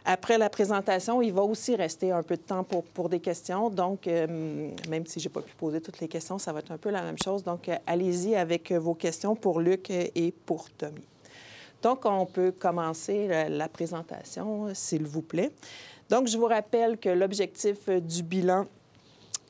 Après la présentation, il va aussi rester un peu de temps pour des questions. Donc, même si je n'ai pas pu poser toutes les questions, ça va être un peu la même chose. Donc, allez-y avec vos questions pour Luc et pour Tommy. Donc, on peut commencer la présentation, s'il vous plaît. Donc, je vous rappelle que l'objectif du bilan,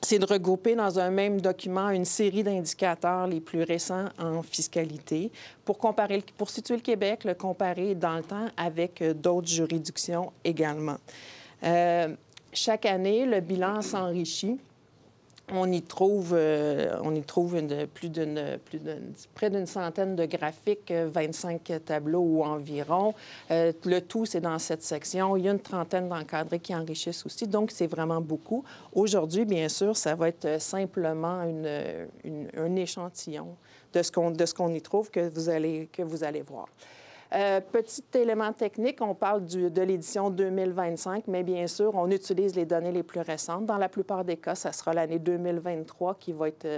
c'est de regrouper dans un même document une série d'indicateurs les plus récents en fiscalité pour situer le Québec, le comparer dans le temps avec d'autres juridictions également. Chaque année, le bilan s'enrichit. On y trouve près d'une centaine de graphiques, 25 tableaux ou environ. Le tout, c'est dans cette section. Il y a une trentaine d'encadrés qui enrichissent aussi, donc c'est vraiment beaucoup. Aujourd'hui, bien sûr, ça va être simplement un échantillon de ce qu'on y trouve que vous allez voir. Petit élément technique, on parle de l'édition 2025, mais bien sûr, on utilise les données les plus récentes. Dans la plupart des cas, ça sera l'année 2023 qui va être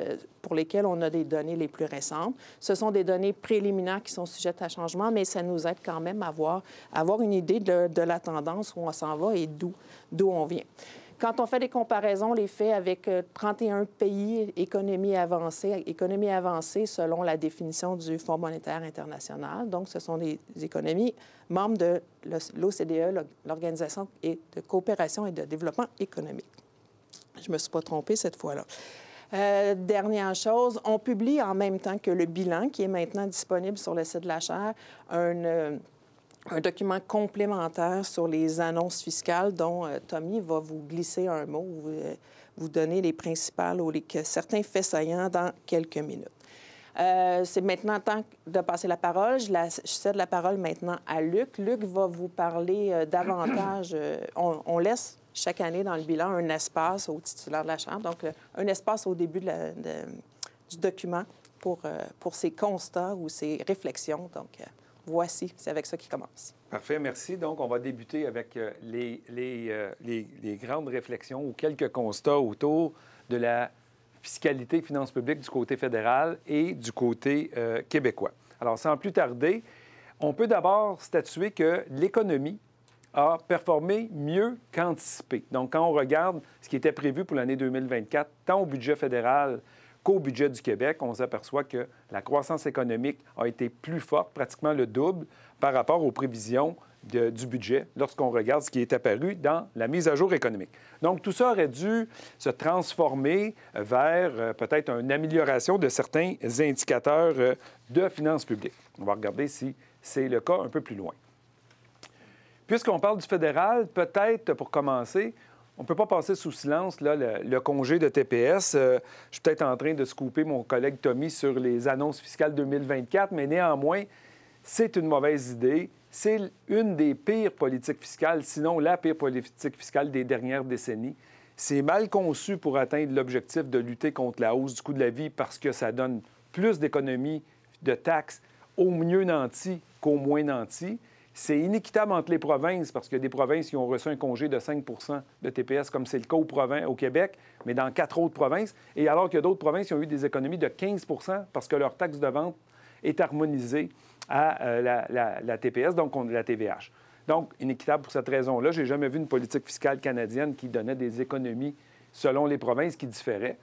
pour lesquelles on a des données les plus récentes. Ce sont des données préliminaires qui sont sujettes à changement, mais ça nous aide quand même à avoir une idée de la tendance, où on s'en va et d'où on vient. Quand on fait des comparaisons, on les fait avec 31 pays, économie avancée selon la définition du Fonds monétaire international. Donc, ce sont des économies membres de l'OCDE, l'Organisation de coopération et de développement économique. Je ne me suis pas trompée cette fois-là. Dernière chose, on publie en même temps que le bilan, qui est maintenant disponible sur le site de la chaire, un document complémentaire sur les annonces fiscales dont Tommy va vous glisser un mot, vous donner les principales ou certains faits saillants dans quelques minutes. C'est maintenant temps de passer la parole. Je cède la parole maintenant à Luc. Luc va vous parler davantage. On laisse chaque année dans le bilan un espace au titulaire de la Chambre, donc un espace au début du document pour ses constats ou ses réflexions. Donc, voici, c'est avec ça qu'il commence. Parfait, merci. Donc, on va débuter avec les grandes réflexions ou quelques constats autour de la fiscalité et finances publiques du côté fédéral et du côté québécois. Alors, sans plus tarder, on peut d'abord statuer que l'économie a performé mieux qu'anticipé. Donc, quand on regarde ce qui était prévu pour l'année 2024, tant au budget fédéral qu'au budget du Québec, on s'aperçoit que la croissance économique a été plus forte, pratiquement le double, par rapport aux prévisions du budget lorsqu'on regarde ce qui est apparu dans la mise à jour économique. Donc, tout ça aurait dû se transformer vers peut-être une amélioration de certains indicateurs de finances publiques. On va regarder si c'est le cas un peu plus loin. Puisqu'on parle du fédéral, peut-être pour commencer, on ne peut pas passer sous silence là, le congé de TPS. Je suis peut-être en train de scooper mon collègue Tommy sur les annonces fiscales 2024, mais néanmoins, c'est une mauvaise idée. C'est une des pires politiques fiscales, sinon la pire politique fiscale des dernières décennies. C'est mal conçu pour atteindre l'objectif de lutter contre la hausse du coût de la vie parce que ça donne plus d'économies de taxes au mieux nantis qu'au moins nantis. C'est inéquitable entre les provinces parce qu'il y a des provinces qui ont reçu un congé de 5 de TPS, comme c'est le cas au Québec, mais dans 4 autres provinces. Et alors qu'il y a d'autres provinces qui ont eu des économies de 15 parce que leur taxe de vente est harmonisée à la TPS, donc la TVH. Donc, inéquitable pour cette raison-là. Je n'ai jamais vu une politique fiscale canadienne qui donnait des économies selon les provinces qui différaient.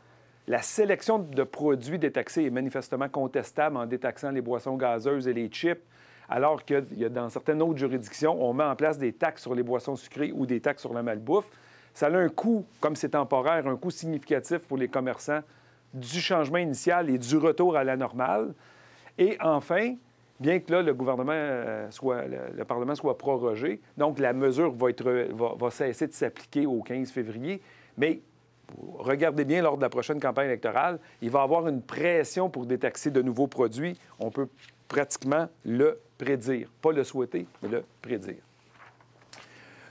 La sélection de produits détaxés est manifestement contestable en détaxant les boissons gazeuses et les chips, alors que dans certaines autres juridictions, on met en place des taxes sur les boissons sucrées ou des taxes sur la malbouffe. Ça a un coût, comme c'est temporaire, un coût significatif pour les commerçants du changement initial et du retour à la normale. Et enfin, bien que là, le Parlement soit prorogé, donc la mesure va cesser de s'appliquer au 15 février, mais regardez bien lors de la prochaine campagne électorale, il va y avoir une pression pour détaxer de nouveaux produits. On peut pratiquement le prédire. Pas le souhaiter, mais le prédire.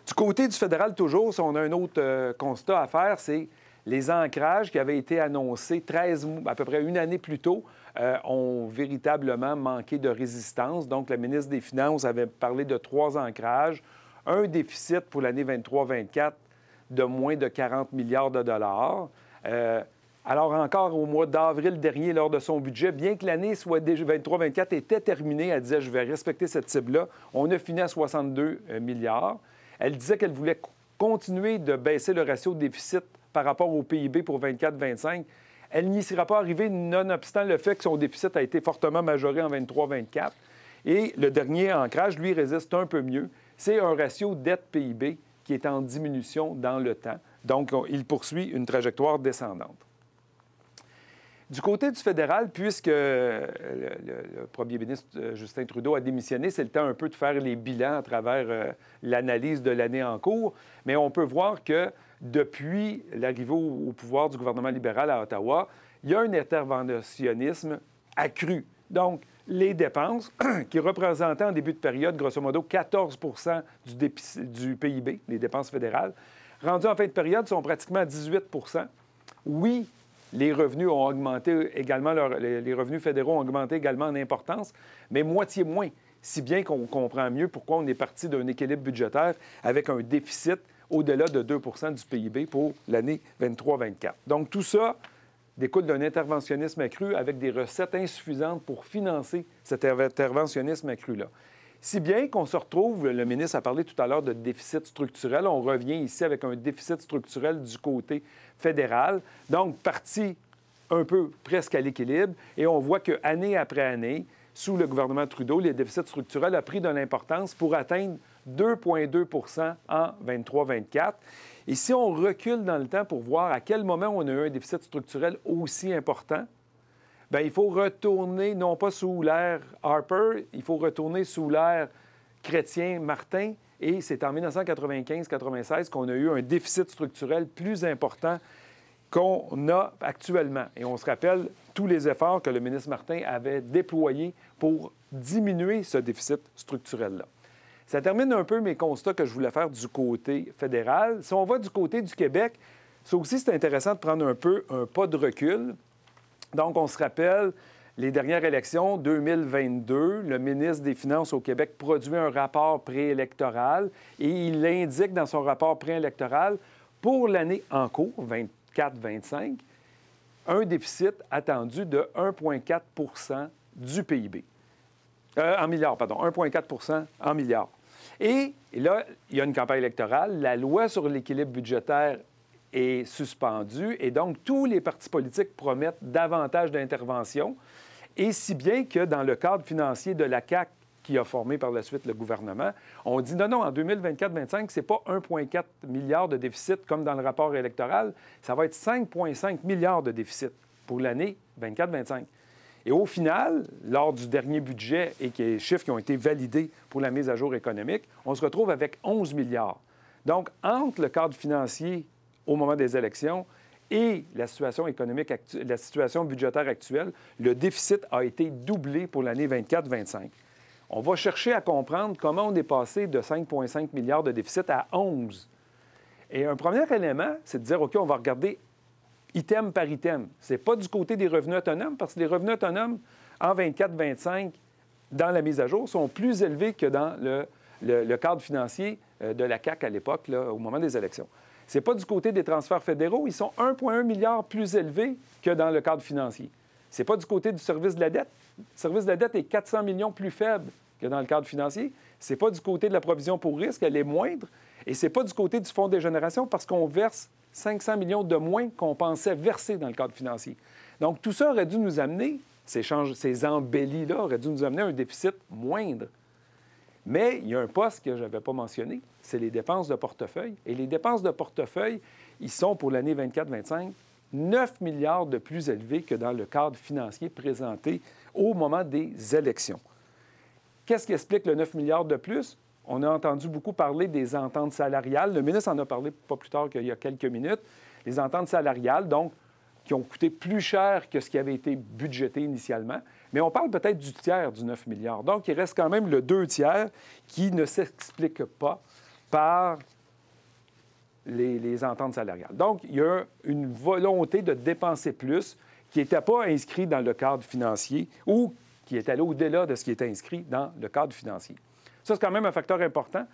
Du côté du fédéral, toujours, si on a un autre constat à faire, c'est les ancrages qui avaient été annoncés à peu près une année plus tôt ont véritablement manqué de résistance. Donc, la ministre des Finances avait parlé de 3 ancrages, un déficit pour l'année 23-24 de moins de 40 milliards de dollars. Alors, encore au mois d'avril dernier, lors de son budget, bien que l'année soit déjà 23-24 était terminée, elle disait « je vais respecter cette cible-là », on a fini à 62 milliards. Elle disait qu'elle voulait continuer de baisser le ratio de déficit par rapport au PIB pour 24-25. Elle n'y sera pas arrivée nonobstant le fait que son déficit a été fortement majoré en 23-24. Et le dernier ancrage, lui, résiste un peu mieux. C'est un ratio dette-PIB qui est en diminution dans le temps. Donc, il poursuit une trajectoire descendante. Du côté du fédéral, puisque le premier ministre Justin Trudeau a démissionné, c'est le temps un peu de faire les bilans à travers l'analyse de l'année en cours. Mais on peut voir que depuis l'arrivée au pouvoir du gouvernement libéral à Ottawa, il y a un interventionnisme accru. Donc, les dépenses, qui représentaient en début de période, grosso modo, 14 du PIB, les dépenses fédérales, rendues en fin de période, sont pratiquement à 18 Oui, les revenus ont augmenté également, les revenus fédéraux ont augmenté également en importance, mais moitié moins, si bien qu'on comprend mieux pourquoi on est parti d'un équilibre budgétaire avec un déficit au-delà de 2 du PIB pour l'année 23-24. Donc, tout ça découle d'un interventionnisme accru avec des recettes insuffisantes pour financer cet interventionnisme accru-là. Si bien qu'on se retrouve, le ministre a parlé tout à l'heure de déficit structurel, on revient ici avec un déficit structurel du côté fédéral, donc parti un peu presque à l'équilibre, et on voit qu'année après année, sous le gouvernement Trudeau, le déficit structurel a pris de l'importance pour atteindre 2,2 en 23-24. Et si on recule dans le temps pour voir à quel moment on a eu un déficit structurel aussi important, bien, il faut retourner, non pas sous l'ère Harper, il faut retourner sous l'ère Chrétien-Martin. Et c'est en 1995-96 qu'on a eu un déficit structurel plus important qu'on a actuellement. Et on se rappelle tous les efforts que le ministre Martin avait déployés pour diminuer ce déficit structurel-là. Ça termine un peu mes constats que je voulais faire du côté fédéral. Si on va du côté du Québec, ça aussi, c'est intéressant de prendre un peu un pas de recul. Donc, on se rappelle, les dernières élections, 2022, le ministre des Finances au Québec produit un rapport préélectoral et il indique dans son rapport préélectoral, pour l'année en cours, 24-25, un déficit attendu de 1,4 du PIB. En milliards, pardon, 1,4 en milliards. Et là, il y a une campagne électorale. La loi sur l'équilibre budgétaire est suspendue et donc tous les partis politiques promettent davantage d'interventions. Et si bien que dans le cadre financier de la CAQ, qui a formé par la suite le gouvernement, on dit non, en 2024-25, ce n'est pas 1,4 milliard de déficit comme dans le rapport électoral, ça va être 5,5 milliards de déficit pour l'année 24-25. Et au final, lors du dernier budget et les chiffres qui ont été validés pour la mise à jour économique, on se retrouve avec 11 milliards. Donc, entre le cadre financier au moment des élections et la situation économique, la situation budgétaire actuelle, le déficit a été doublé pour l'année 24-25. On va chercher à comprendre comment on est passé de 5,5 milliards de déficit à 11. Et un premier élément, c'est de dire, OK, on va regarder item par item. Ce n'est pas du côté des revenus autonomes, parce que les revenus autonomes, en 24-25, dans la mise à jour, sont plus élevés que dans le cadre financier de la CAQ à l'époque, au moment des élections. Ce n'est pas du côté des transferts fédéraux. Ils sont 1,1 milliard plus élevés que dans le cadre financier. Ce n'est pas du côté du service de la dette. Le service de la dette est 400 millions plus faible que dans le cadre financier. Ce n'est pas du côté de la provision pour risque, elle est moindre. Et ce n'est pas du côté du fonds de génération parce qu'on verse 500 millions de moins qu'on pensait verser dans le cadre financier. Donc, tout ça aurait dû nous amener, ces embellis-là auraient dû nous amener à un déficit moindre. Mais il y a un poste que je n'avais pas mentionné, c'est les dépenses de portefeuille. Et les dépenses de portefeuille, ils sont pour l'année 24-25, 9 milliards de plus élevés que dans le cadre financier présenté au moment des élections. Qu'est-ce qui explique le 9 milliards de plus? On a entendu beaucoup parler des ententes salariales. Le ministre en a parlé pas plus tard qu'il y a quelques minutes. Les ententes salariales, donc, qui ont coûté plus cher que ce qui avait été budgété initialement. Mais on parle peut-être du tiers du 9 milliards. Donc, il reste quand même le 2 tiers qui ne s'explique pas par les ententes salariales. Donc, il y a une volonté de dépenser plus qui n'était pas inscrit dans le cadre financier ou qui est allé au-delà de ce qui était inscrit dans le cadre financier. Ça, c'est quand même un facteur important.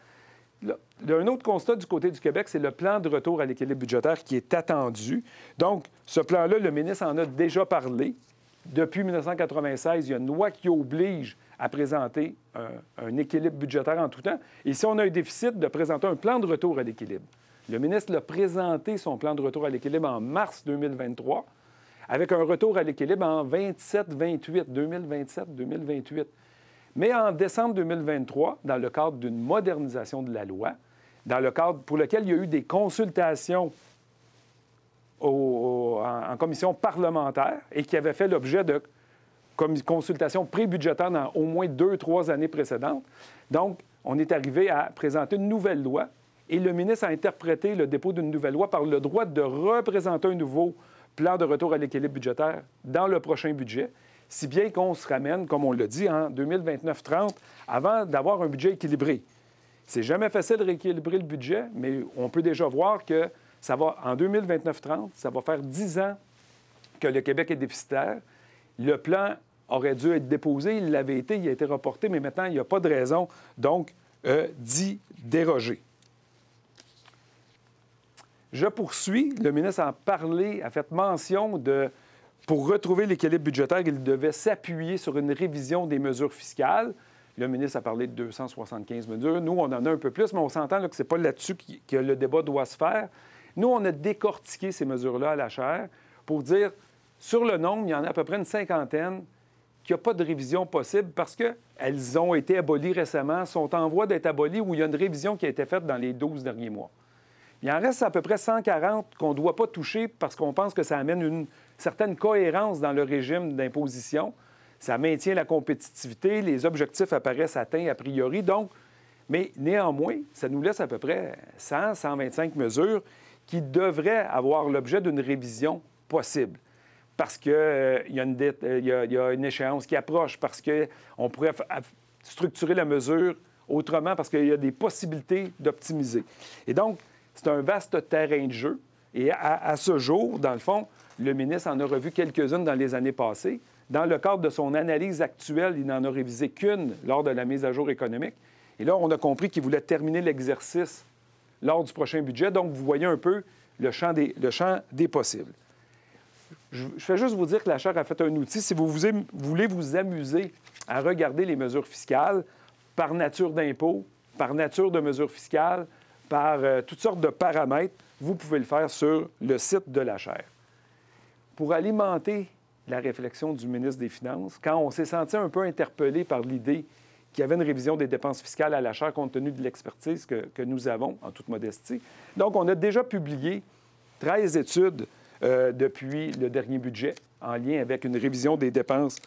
Un autre constat du côté du Québec, c'est le plan de retour à l'équilibre budgétaire qui est attendu. Donc, ce plan-là, le ministre en a déjà parlé. Depuis 1996, il y a une loi qui oblige à présenter un équilibre budgétaire en tout temps. Et si on a un déficit, de présenter un plan de retour à l'équilibre. Le ministre l'a présenté, son plan de retour à l'équilibre, en mars 2023, avec un retour à l'équilibre en 27-28, 2027-2028. Mais en décembre 2023, dans le cadre d'une modernisation de la loi, dans le cadre pour lequel il y a eu des consultations en commission parlementaire et qui avait fait l'objet de consultations pré-budgétaires dans au moins 2-3 années précédentes. Donc, on est arrivé à présenter une nouvelle loi et le ministre a interprété le dépôt d'une nouvelle loi par le droit de représenter un nouveau plan de retour à l'équilibre budgétaire dans le prochain budget, si bien qu'on se ramène, comme on l'a dit, en 2029-30, avant d'avoir un budget équilibré. C'est jamais facile de rééquilibrer le budget, mais on peut déjà voir que ça va, en 2029-30, ça va faire 10 ans que le Québec est déficitaire. Le plan aurait dû être déposé, il l'avait été, il a été reporté, mais maintenant, il n'y a pas de raison, donc, d'y déroger. Je poursuis. Le ministre a parlé, a fait mention de, pour retrouver l'équilibre budgétaire, il devait s'appuyer sur une révision des mesures fiscales. Le ministre a parlé de 275 mesures. Nous, on en a un peu plus, mais on s'entend là, que ce n'est pas là-dessus que le débat doit se faire. Nous, on a décortiqué ces mesures-là à la chaire pour dire, sur le nombre, il y en a à peu près une cinquantaine qu'il n'y a pas de révision possible parce qu'elles ont été abolies récemment, sont en voie d'être abolies ou il y a une révision qui a été faite dans les 12 derniers mois. Il en reste à peu près 140 qu'on ne doit pas toucher parce qu'on pense que ça amène une certaine cohérence dans le régime d'imposition. Ça maintient la compétitivité, les objectifs apparaissent atteints a priori. Donc, mais néanmoins, ça nous laisse à peu près 100-125 mesures qui devraient avoir l'objet d'une révision possible. Parce qu'il y a une échéance qui approche, parce qu'on pourrait structurer la mesure autrement, parce qu'il y a des possibilités d'optimiser. Et donc, c'est un vaste terrain de jeu. Et à ce jour, dans le fond, le ministre en a revu quelques-unes dans les années passées. Dans le cadre de son analyse actuelle, il n'en a révisé qu'une lors de la mise à jour économique. Et là, on a compris qu'il voulait terminer l'exercice lors du prochain budget. Donc, vous voyez un peu le champ des possibles. je fais juste vous dire que la Chaire a fait un outil. Si vous voulez vous amuser à regarder les mesures fiscales par nature d'impôt, par nature de mesures fiscales, par toutes sortes de paramètres, vous pouvez le faire sur le site de la Chaire. Pour alimenter la réflexion du ministre des Finances, quand on s'est senti un peu interpellé par l'idée qu'il y avait une révision des dépenses fiscales à la Chaire compte tenu de l'expertise que nous avons, en toute modestie. Donc, on a déjà publié 13 études depuis le dernier budget en lien avec une révision des dépenses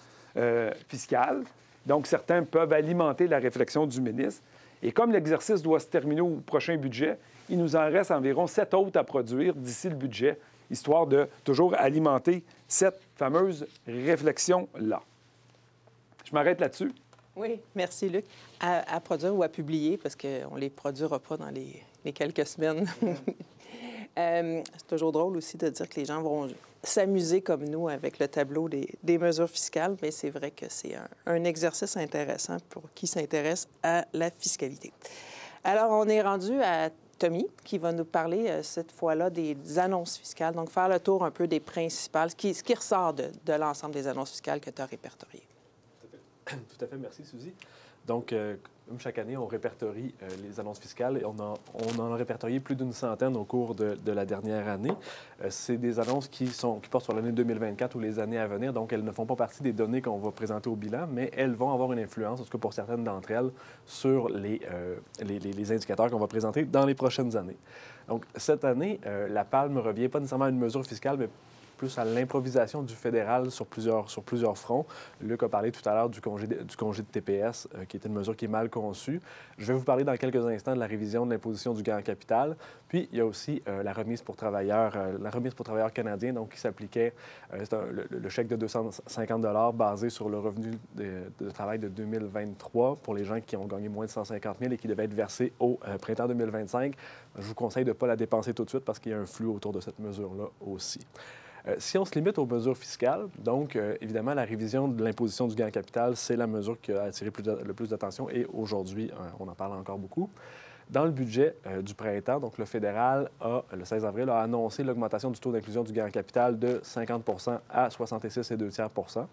fiscales. Donc, certains peuvent alimenter la réflexion du ministre. Et comme l'exercice doit se terminer au prochain budget, il nous en reste environ 7 autres à produire d'ici le budget, histoire de toujours alimenter cette fameuse réflexion-là. Je m'arrête là-dessus. Oui, merci, Luc. À produire ou à publier, parce qu'on ne les produira pas dans les quelques semaines. C'est toujours drôle aussi de dire que les gens vont s'amuser comme nous avec le tableau des mesures fiscales, mais c'est vrai que c'est un exercice intéressant pour qui s'intéresse à la fiscalité. Alors, on est rendu à Tommy, qui va nous parler cette fois-là des annonces fiscales, donc faire le tour un peu des principales, ce qui ressort de l'ensemble des annonces fiscales que tu as répertoriées. Tout à fait. Merci, Suzy. Donc, comme chaque année, on répertorie les annonces fiscales et on en a répertorié plus d'une centaine au cours de la dernière année. C'est des annonces qui portent sur l'année 2024 ou les années à venir, donc elles ne font pas partie des données qu'on va présenter au bilan, mais elles vont avoir une influence, en tout cas pour certaines d'entre elles, sur les indicateurs qu'on va présenter dans les prochaines années. Donc, cette année, la palme ne revient pas nécessairement à une mesure fiscale, mais plus à l'improvisation du fédéral sur plusieurs fronts. Luc a parlé tout à l'heure du congé de TPS, qui est une mesure qui est mal conçue. Je vais vous parler dans quelques instants de la révision de l'imposition du gain en capital. Puis, il y a aussi la remise pour travailleurs canadiens, donc qui s'appliquait, le chèque de 250 $ basé sur le revenu de travail de 2023 pour les gens qui ont gagné moins de 150 000 et qui devaient être versés au printemps 2025. Je vous conseille de ne pas la dépenser tout de suite parce qu'il y a un flou autour de cette mesure-là aussi. Si on se limite aux mesures fiscales, donc évidemment, la révision de l'imposition du gain en capital, c'est la mesure qui a attiré le plus d'attention et aujourd'hui, on en parle encore beaucoup. Dans le budget du printemps, donc le fédéral, le 16 avril, a annoncé l'augmentation du taux d'inclusion du gain en capital de 50 % à 66,2 %.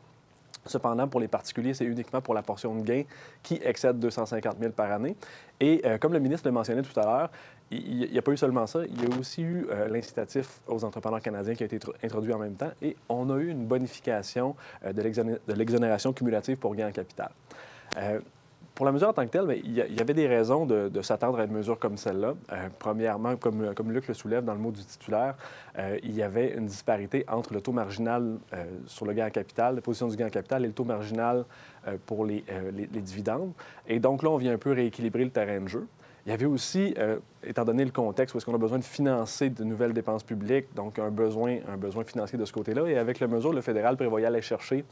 Cependant, pour les particuliers, c'est uniquement pour la portion de gain qui excède 250 000 par année. Et comme le ministre le mentionnait tout à l'heure, il n'y a pas eu seulement ça, il y a aussi eu l'incitatif aux entrepreneurs canadiens qui a été introduit en même temps et on a eu une bonification de l'exonération cumulative pour gain en capital. Pour la mesure en tant que telle, bien, il y avait des raisons de s'attendre à une mesure comme celle-là. Premièrement, comme Luc le soulève dans le mot du titulaire, il y avait une disparité entre le taux marginal sur le gain en capital, la position du gain en capital, et le taux marginal pour les dividendes. Et donc là, on vient un peu rééquilibrer le terrain de jeu. Il y avait aussi, étant donné le contexte où est-ce qu'on a besoin de financer de nouvelles dépenses publiques, donc un besoin financier de ce côté-là. Et avec la mesure, le fédéral prévoit aller chercher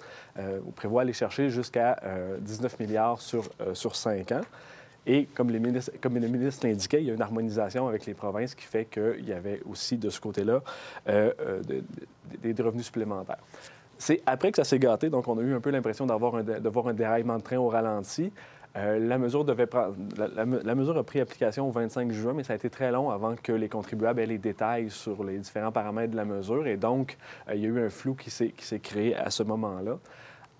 jusqu'à 19 milliards sur 5 ans. Et comme le ministre l'indiquait, il y a une harmonisation avec les provinces qui fait qu'il y avait aussi de ce côté-là des revenus supplémentaires. C'est après que ça s'est gâté, donc on a eu un peu l'impression de voir un déraillement de train au ralenti. La mesure a pris application au 25 juin, mais ça a été très long avant que les contribuables aient les détails sur les différents paramètres de la mesure. Et donc, il y a eu un flou qui s'est créé à ce moment-là.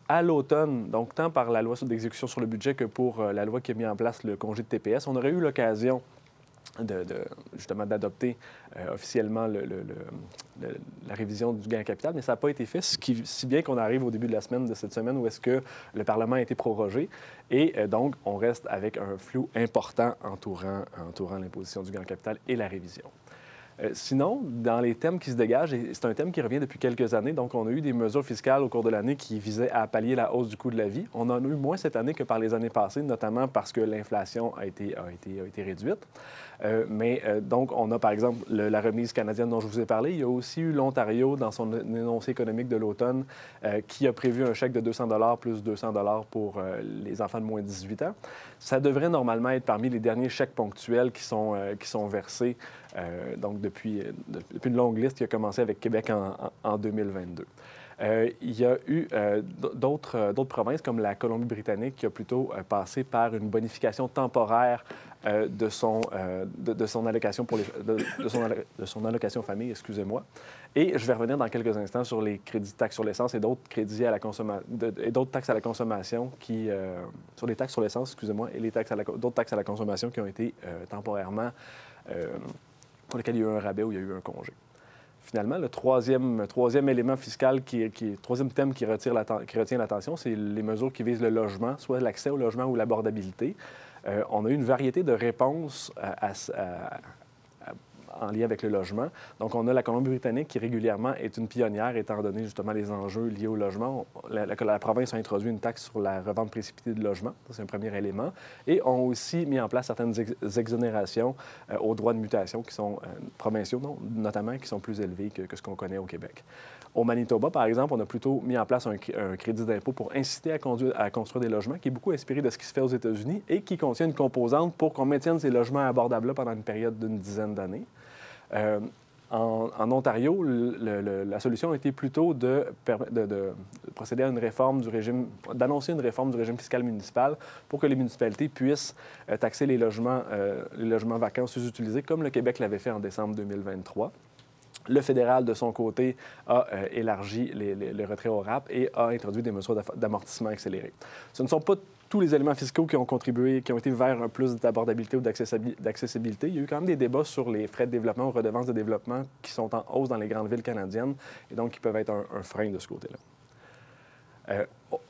À l'automne, donc tant par la loi d'exécution sur le budget que pour la loi qui a mis en place le congé de TPS, on aurait eu l'occasion justement d'adopter officiellement la révision du gain en capital, mais ça n'a pas été fait, si bien qu'on arrive au début de cette semaine où est-ce que le Parlement a été prorogé. Et donc, on reste avec un flou important entourant l'imposition du gain en capital et la révision. Sinon, dans les thèmes qui se dégagent, et c'est un thème qui revient depuis quelques années, donc on a eu des mesures fiscales au cours de l'année qui visaient à pallier la hausse du coût de la vie. On en a eu moins cette année que par les années passées, notamment parce que l'inflation a été réduite. Donc, on a par exemple la remise canadienne dont je vous ai parlé. Il y a aussi eu l'Ontario, dans son énoncé économique de l'automne, qui a prévu un chèque de 200 $ plus 200 $ pour les enfants de moins de 18 ans. Ça devrait normalement être parmi les derniers chèques ponctuels qui sont versés donc depuis une longue liste qui a commencé avec Québec en 2022. Il y a eu d'autres provinces, comme la Colombie-Britannique, qui a plutôt passé par une bonification temporaire de son allocation de son allocation famille, excusez-moi. Et je vais revenir dans quelques instants sur les crédits de taxes sur l'essence et d'autres crédits à la et d'autres taxes à la consommation sur les taxes sur l'essence, excusez-moi, et d'autres taxes à la consommation qui ont été temporairement pour lesquelles il y a eu un rabais ou il y a eu un congé. Finalement, le troisième élément fiscal, troisième thème qui retient l'attention, c'est les mesures qui visent le logement, soit l'accès au logement ou l'abordabilité. On a eu une variété de réponses en lien avec le logement. Donc, on a la Colombie-Britannique qui régulièrement est une pionnière, étant donné justement les enjeux liés au logement. La province a introduit une taxe sur la revente précipitée de logement. C'est un premier élément. Et ont aussi mis en place certaines exonérations aux droits de mutation qui sont provinciaux, notamment, qui sont plus élevés que ce qu'on connaît au Québec. Au Manitoba, par exemple, on a plutôt mis en place un crédit d'impôt pour inciter à construire des logements, qui est beaucoup inspiré de ce qui se fait aux États-Unis et qui contient une composante pour qu'on maintienne ces logements abordables pendant une période d'une dizaine d'années. En Ontario, la solution a été plutôt de procéder à une réforme d'annoncer une réforme du régime fiscal municipal pour que les municipalités puissent taxer les logements vacants sous-utilisés, comme le Québec l'avait fait en décembre 2023. Le fédéral, de son côté, a élargi les retraits au RAP et a introduit des mesures d'amortissement accéléré. Ce ne sont pas tous les éléments fiscaux qui ont contribué, qui ont été vers un plus d'abordabilité ou d'accessibilité. Il y a eu quand même des débats sur les frais de développement ou redevances de développement qui sont en hausse dans les grandes villes canadiennes et donc qui peuvent être un frein de ce côté-là.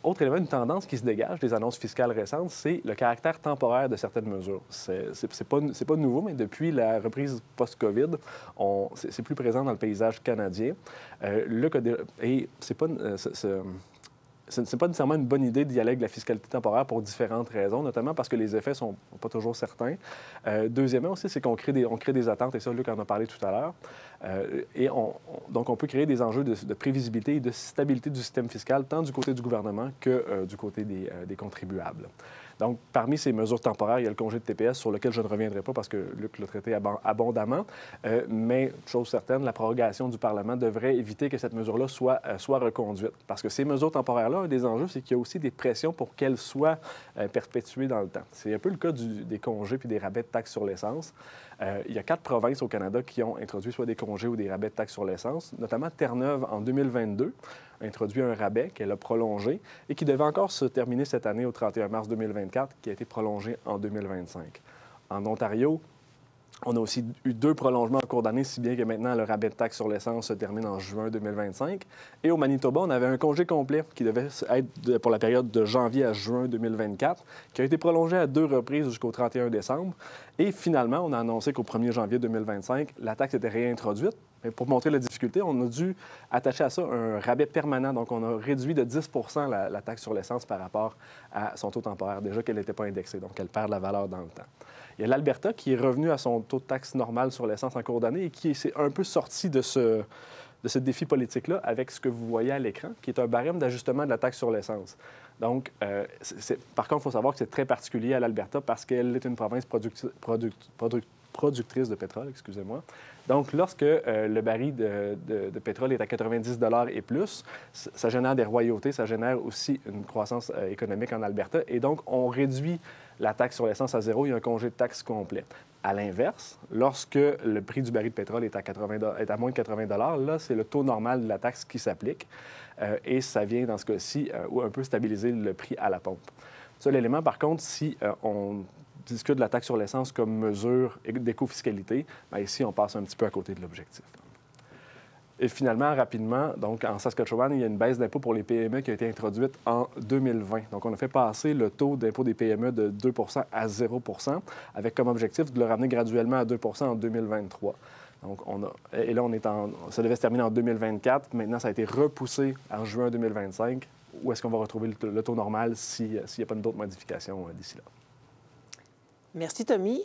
Autre élément, une tendance qui se dégage des annonces fiscales récentes, c'est le caractère temporaire de certaines mesures. C'est pas nouveau, mais depuis la reprise post-COVID, c'est plus présent dans le paysage canadien. Et c'est pas... Ce n'est pas nécessairement une bonne idée d'y aller avec la fiscalité temporaire pour différentes raisons, notamment parce que les effets ne sont pas toujours certains. Deuxièmement aussi, c'est qu'on crée des attentes, et ça, Luc en a parlé tout à l'heure. Donc, on peut créer des enjeux de prévisibilité et de stabilité du système fiscal, tant du côté du gouvernement que du côté des contribuables. Donc, parmi ces mesures temporaires, il y a le congé de TPS sur lequel je ne reviendrai pas parce que Luc l'a traité abondamment. Mais, chose certaine, la prorogation du Parlement devrait éviter que cette mesure-là soit reconduite. Parce que ces mesures temporaires-là, un des enjeux, c'est qu'il y a aussi des pressions pour qu'elles soient perpétuées dans le temps. C'est un peu le cas des congés puis des rabais de taxes sur l'essence. Il y a 4 provinces au Canada qui ont introduit soit des congés ou des rabais de taxes sur l'essence, notamment Terre-Neuve en 2022 a introduit un rabais qu'elle a prolongé et qui devait encore se terminer cette année au 31 mars 2024, qui a été prolongé en 2025. En Ontario, on a aussi eu 2 prolongements en cours d'année, si bien que maintenant, le rabais de taxe sur l'essence se termine en juin 2025. Et au Manitoba, on avait un congé complet qui devait être pour la période de janvier à juin 2024, qui a été prolongé à 2 reprises jusqu'au 31 décembre. Et finalement, on a annoncé qu'au 1er janvier 2025, la taxe était réintroduite. Mais pour montrer la difficulté, on a dû attacher à ça un rabais permanent. Donc, on a réduit de 10 la taxe sur l'essence par rapport à son taux temporaire, déjà qu'elle n'était pas indexée, donc elle perd de la valeur dans le temps. Il y a l'Alberta qui est revenu à son taux de taxe normal sur l'essence en cours d'année et qui s'est un peu sorti de ce défi politique-là avec ce que vous voyez à l'écran, qui est un barème d'ajustement de la taxe sur l'essence. Donc, par contre, il faut savoir que c'est très particulier à l'Alberta parce qu'elle est une province productrice de pétrole, excusez-moi. Donc, lorsque le baril de pétrole est à 90 $ et plus, ça génère des royautés, ça génère aussi une croissance économique en Alberta. Et donc, on réduit la taxe sur l'essence à 0, il y a un congé de taxe complet. À l'inverse, lorsque le prix du baril de pétrole est à moins de 80 $, là, c'est le taux normal de la taxe qui s'applique. Et ça vient, dans ce cas-ci, un peu stabiliser le prix à la pompe. Seul élément, par contre, si on discute de la taxe sur l'essence comme mesure d'éco-fiscalité, bien ici, on passe un petit peu à côté de l'objectif. Et finalement, rapidement, donc en Saskatchewan, il y a une baisse d'impôt pour les PME qui a été introduite en 2020. Donc, on a fait passer le taux d'impôt des PME de 2 à 0 avec comme objectif de le ramener graduellement à 2 en 2023. Donc, ça devait se terminer en 2024. Maintenant, ça a été repoussé en juin 2025. Où est-ce qu'on va retrouver le taux normal s'il n'y a pas d'autres modifications d'ici là? Merci, Tommy.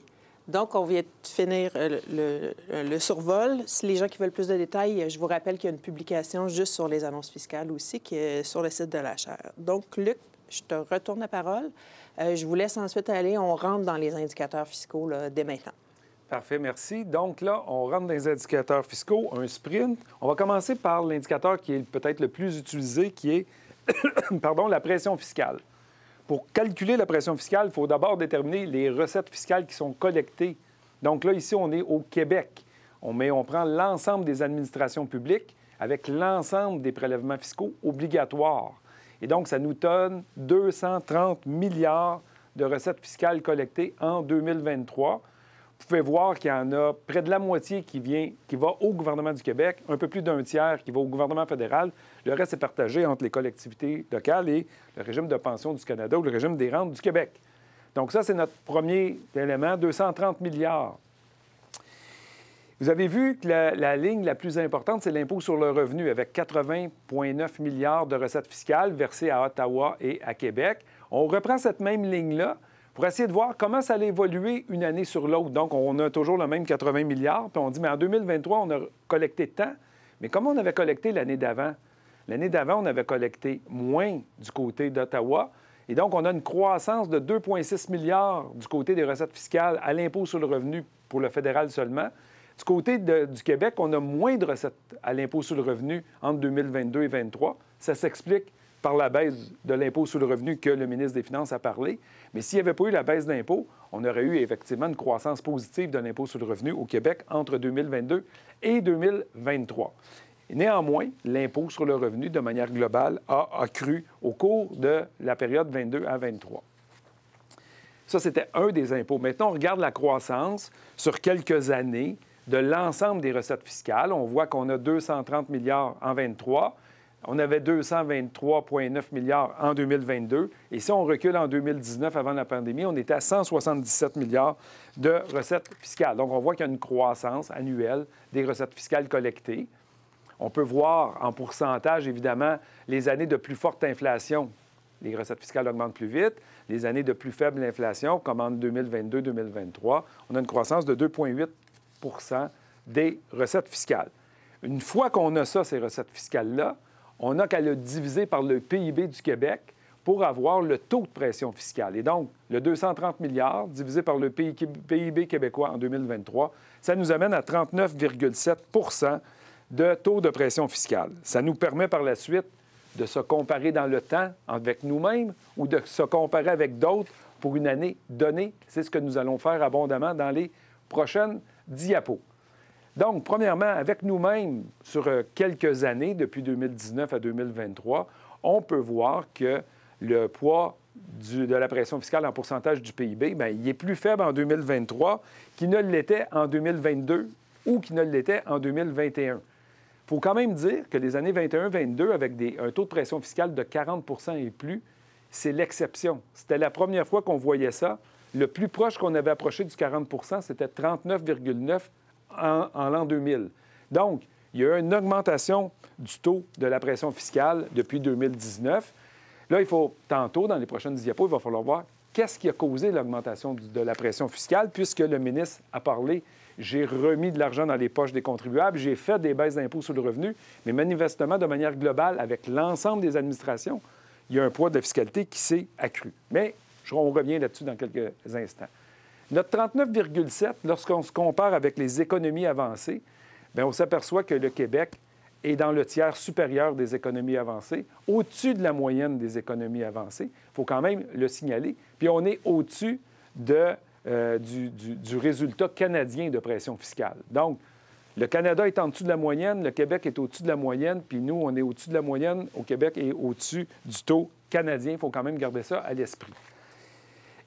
Donc, on vient de finir le survol. Si les gens qui veulent plus de détails, je vous rappelle qu'il y a une publication juste sur les annonces fiscales aussi, qui est sur le site de la Chaire. Donc, Luc, je te retourne la parole. Je vous laisse ensuite aller. On rentre dans les indicateurs fiscaux là, dès maintenant. Parfait, merci. Donc là, on rentre dans les indicateurs fiscaux, un sprint. On va commencer par l'indicateur qui est peut-être le plus utilisé, qui est pardon, la pression fiscale. Pour calculer la pression fiscale, il faut d'abord déterminer les recettes fiscales qui sont collectées. Donc là, ici, on est au Québec. On prend l'ensemble des administrations publiques avec l'ensemble des prélèvements fiscaux obligatoires. Et donc, ça nous donne 230 milliards de recettes fiscales collectées en 2023. Vous pouvez voir qu'il y en a près de la moitié qui va au gouvernement du Québec, un peu plus d'un tiers qui va au gouvernement fédéral. Le reste est partagé entre les collectivités locales et le régime de pension du Canada ou le régime des rentes du Québec. Donc ça, c'est notre premier élément, 230 milliards. Vous avez vu que la ligne la plus importante, c'est l'impôt sur le revenu, avec 80,9 milliards de recettes fiscales versées à Ottawa et à Québec. On reprend cette même ligne-là pour essayer de voir comment ça allait évoluer une année sur l'autre. Donc, on a toujours le même 80 milliards, puis on dit, mais en 2023, on a collecté tant. Mais comment on avait collecté l'année d'avant? L'année d'avant, on avait collecté moins du côté d'Ottawa. Et donc, on a une croissance de 2,6 milliards du côté des recettes fiscales à l'impôt sur le revenu pour le fédéral seulement. Du côté du Québec, on a moins de recettes à l'impôt sur le revenu entre 2022 et 2023. Ça s'explique par la baisse de l'impôt sur le revenu que le ministre des Finances a parlé. Mais s'il n'y avait pas eu la baisse d'impôt, on aurait eu effectivement une croissance positive de l'impôt sur le revenu au Québec entre 2022 et 2023. Néanmoins, l'impôt sur le revenu, de manière globale, a accru au cours de la période 22 à 23. Ça, c'était un des impôts. Maintenant, on regarde la croissance sur quelques années de l'ensemble des recettes fiscales. On voit qu'on a 230 milliards en 23. On avait 223,9 milliards en 2022. Et si on recule en 2019, avant la pandémie, on était à 177 milliards de recettes fiscales. Donc, on voit qu'il y a une croissance annuelle des recettes fiscales collectées. On peut voir en pourcentage, évidemment, les années de plus forte inflation. Les recettes fiscales augmentent plus vite. Les années de plus faible inflation, comme en 2022-2023, on a une croissance de 2,8 des recettes fiscales. Une fois qu'on a ça, ces recettes fiscales-là, on n'a qu'à le diviser par le PIB du Québec pour avoir le taux de pression fiscale. Et donc, le 230 milliards divisé par le PIB québécois en 2023, ça nous amène à 39,7 de taux de pression fiscale. Ça nous permet par la suite de se comparer dans le temps avec nous-mêmes ou de se comparer avec d'autres pour une année donnée. C'est ce que nous allons faire abondamment dans les prochaines diapos. Donc, premièrement, avec nous-mêmes, sur quelques années, depuis 2019 à 2023, on peut voir que le poids de la pression fiscale en pourcentage du PIB, bien, il est plus faible en 2023 qu'il ne l'était en 2022 ou qu'il ne l'était en 2021. Il faut quand même dire que les années 21-22, avec un taux de pression fiscale de 40 et plus, c'est l'exception. C'était la première fois qu'on voyait ça. Le plus proche qu'on avait approché du 40 c'était 39,9 en l'an 2000. Donc, il y a eu une augmentation du taux de la pression fiscale depuis 2019. Là, il faut, tantôt, dans les prochaines diapos, il va falloir voir qu'est-ce qui a causé l'augmentation de la pression fiscale, puisque le ministre a parlé, j'ai remis de l'argent dans les poches des contribuables, j'ai fait des baisses d'impôts sur le revenu, mais manifestement, de manière globale, avec l'ensemble des administrations, il y a un poids de la fiscalité qui s'est accru. Mais on revient là-dessus dans quelques instants. Notre 39,7, lorsqu'on se compare avec les économies avancées, bien, on s'aperçoit que le Québec est dans le tiers supérieur des économies avancées, au-dessus de la moyenne des économies avancées. Il faut quand même le signaler. Puis on est au-dessus du résultat canadien de pression fiscale. Donc, le Canada est en dessous de la moyenne, le Québec est au-dessus de la moyenne, puis nous, on est au-dessus de la moyenne au Québec et au-dessus du taux canadien. Il faut quand même garder ça à l'esprit.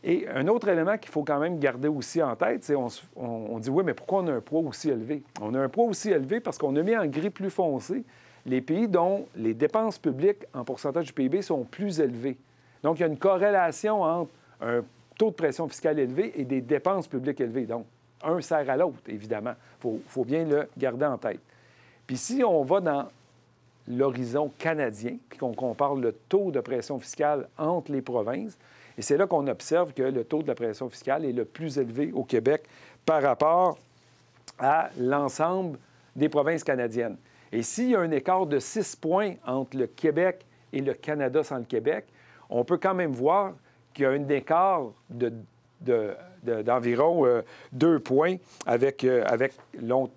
Et un autre élément qu'il faut quand même garder aussi en tête, c'est on dit, oui, mais pourquoi on a un poids aussi élevé? On a un poids aussi élevé parce qu'on a mis en gris plus foncé les pays dont les dépenses publiques en pourcentage du PIB sont plus élevées. Donc, il y a une corrélation entre un taux de pression fiscale élevé et des dépenses publiques élevées. Donc, un sert à l'autre, évidemment. Il faut bien le garder en tête. Puis si on va dans l'horizon canadien, puis qu'on compare le taux de pression fiscale entre les provinces, et c'est là qu'on observe que le taux de la pression fiscale est le plus élevé au Québec par rapport à l'ensemble des provinces canadiennes. Et s'il y a un écart de 6 points entre le Québec et le Canada sans le Québec, on peut quand même voir qu'il y a un écart de d'environ 2 points avec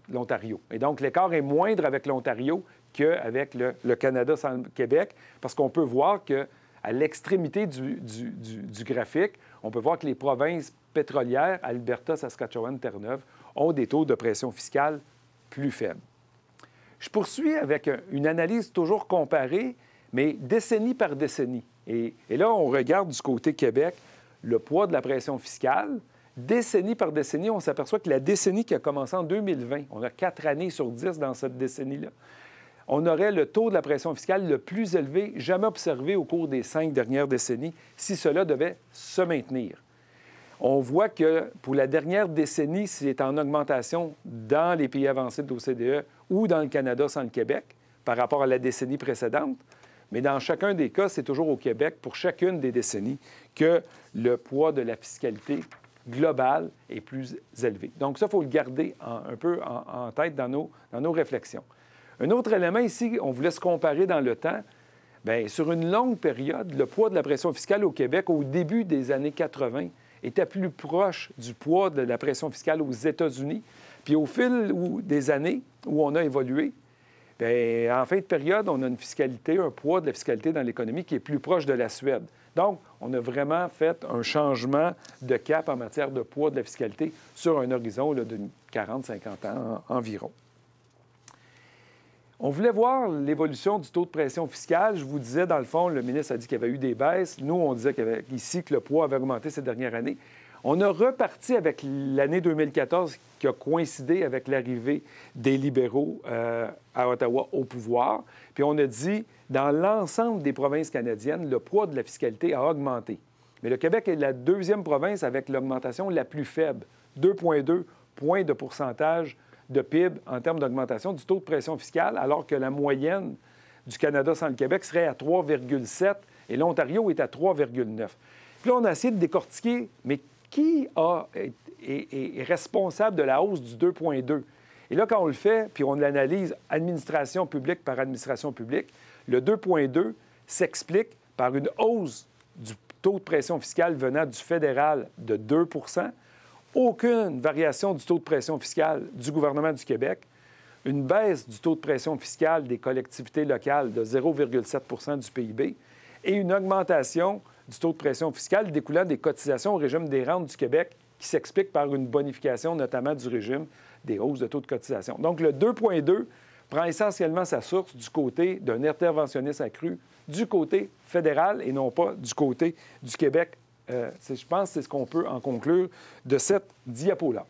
l'Ontario. Et donc, l'écart est moindre avec l'Ontario qu'avec le Canada sans le Québec, parce qu'on peut voir qu'à l'extrémité du graphique, on peut voir que les provinces pétrolières, Alberta, Saskatchewan, Terre-Neuve, ont des taux de pression fiscale plus faibles. Je poursuis avec une analyse toujours comparée, mais décennie par décennie. Et là, on regarde du côté Québec le poids de la pression fiscale. Décennie par décennie, on s'aperçoit que la décennie qui a commencé en 2020, on a 4 années sur 10 dans cette décennie-là, on aurait le taux de la pression fiscale le plus élevé jamais observé au cours des 5 dernières décennies si cela devait se maintenir. On voit que pour la dernière décennie, c'est en augmentation dans les pays avancés de l'OCDE ou dans le Canada sans le Québec par rapport à la décennie précédente. Mais dans chacun des cas, c'est toujours au Québec, pour chacune des décennies, que le poids de la fiscalité globale est plus élevé. Donc ça, il faut le garder un peu en tête dans nos réflexions. Un autre élément ici, on voulait se comparer dans le temps. Bien, sur une longue période, le poids de la pression fiscale au Québec, au début des années 80, était plus proche du poids de la pression fiscale aux États-Unis. Puis au fil des années où on a évolué, bien, en fin de période, on a une fiscalité, un poids de la fiscalité dans l'économie qui est plus proche de la Suède. Donc, on a vraiment fait un changement de cap en matière de poids de la fiscalité sur un horizon là, de 40-50 ans environ. On voulait voir l'évolution du taux de pression fiscale. Je vous disais, dans le fond, le ministre a dit qu'il y avait eu des baisses. Nous, on disait ici que le poids avait augmenté ces dernières années. On a reparti avec l'année 2014 qui a coïncidé avec l'arrivée des libéraux à Ottawa au pouvoir. Puis on a dit, dans l'ensemble des provinces canadiennes, le poids de la fiscalité a augmenté. Mais le Québec est la deuxième province avec l'augmentation la plus faible, 2,2 points de pourcentage de PIB en termes d'augmentation du taux de pression fiscale, alors que la moyenne du Canada sans le Québec serait à 3,7 et l'Ontario est à 3,9. Puis là, on a essayé de décortiquer, mais qui est responsable de la hausse du 2,2? Et là, quand on le fait, puis on l'analyse administration publique par administration publique, le 2,2 s'explique par une hausse du taux de pression fiscale venant du fédéral de 2 aucune variation du taux de pression fiscale du gouvernement du Québec, une baisse du taux de pression fiscale des collectivités locales de 0,7 du PIB et une augmentation du taux de pression fiscale découlant des cotisations au régime des rentes du Québec qui s'explique par une bonification notamment du régime des hausses de taux de cotisation. Donc, le 2,2 prend essentiellement sa source du côté d'un interventionnisme accru du côté fédéral et non pas du côté du Québec. Je pense que c'est ce qu'on peut en conclure de cette diapo-là.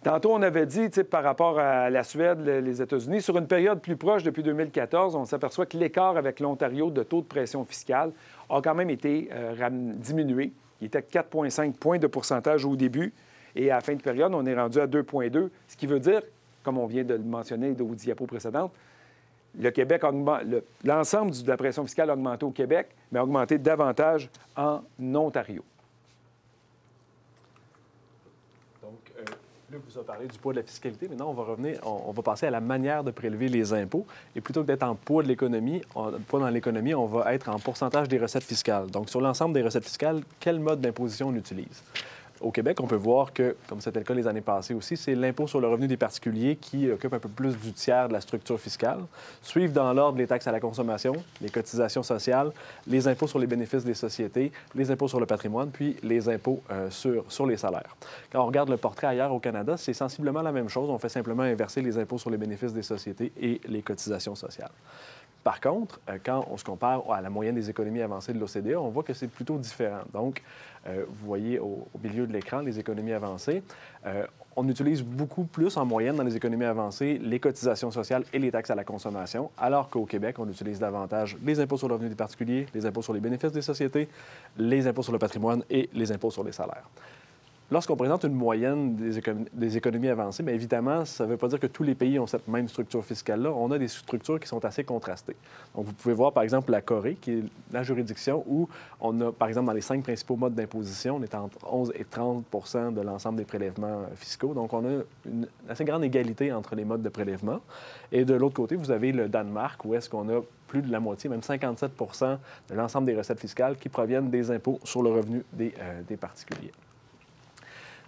Tantôt, on avait dit, par rapport à la Suède, les États-Unis, sur une période plus proche depuis 2014, on s'aperçoit que l'écart avec l'Ontario de taux de pression fiscale a quand même été diminué. Il était 4,5 points de pourcentage au début et à la fin de période, on est rendu à 2,2, ce qui veut dire, comme on vient de le mentionner aux diapos précédentes, le Québec l'ensemble de la pression fiscale a augmenté au Québec, mais a augmenté davantage en Ontario. Donc, Luc vous a parlé du poids de la fiscalité. Maintenant, on va revenir, on va passer à la manière de prélever les impôts. Et plutôt que d'être en poids de l'économie, poids dans l'économie, on va être en pourcentage des recettes fiscales. Donc, sur l'ensemble des recettes fiscales, quel mode d'imposition on utilise? Au Québec, on peut voir que, comme c'était le cas les années passées aussi, c'est l'impôt sur le revenu des particuliers qui occupe un peu plus du tiers de la structure fiscale. Suivent dans l'ordre les taxes à la consommation, les cotisations sociales, les impôts sur les bénéfices des sociétés, les impôts sur le patrimoine, puis les impôts sur les salaires. Quand on regarde le portrait ailleurs au Canada, c'est sensiblement la même chose. On fait simplement inverser les impôts sur les bénéfices des sociétés et les cotisations sociales. Par contre, quand on se compare à la moyenne des économies avancées de l'OCDE, on voit que c'est plutôt différent. Donc, vous voyez au milieu de l'écran les économies avancées. On utilise beaucoup plus en moyenne dans les économies avancées les cotisations sociales et les taxes à la consommation, alors qu'au Québec, on utilise davantage les impôts sur le revenu des particuliers, les impôts sur les bénéfices des sociétés, les impôts sur le patrimoine et les impôts sur les salaires. lorsqu'on présente une moyenne des économies avancées, bien évidemment, ça ne veut pas dire que tous les pays ont cette même structure fiscale-là. On a des structures qui sont assez contrastées. Donc, vous pouvez voir, par exemple, la Corée, qui est la juridiction où on a, par exemple, dans les 5 principaux modes d'imposition, on est entre 11 et 30 de l'ensemble des prélèvements fiscaux. Donc, on a une assez grande égalité entre les modes de prélèvement. Et de l'autre côté, vous avez le Danemark, où est-ce qu'on a plus de la moitié, même 57 de l'ensemble des recettes fiscales qui proviennent des impôts sur le revenu des particuliers.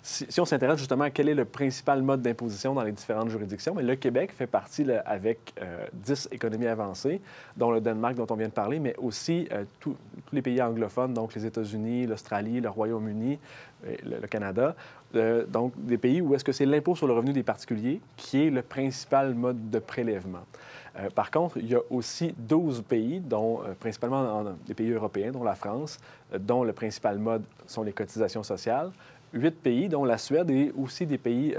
Si on s'intéresse justement à quel est le principal mode d'imposition dans les différentes juridictions, mais le Québec fait partie avec 10 économies avancées, dont le Danemark dont on vient de parler, mais aussi tous les pays anglophones, donc les États-Unis, l'Australie, le Royaume-Uni, le Canada. Donc des pays où est-ce que c'est l'impôt sur le revenu des particuliers qui est le principal mode de prélèvement. Par contre, il y a aussi 12 pays, dont principalement des pays européens, dont la France, dont le principal mode sont les cotisations sociales. 8 pays, dont la Suède et aussi des pays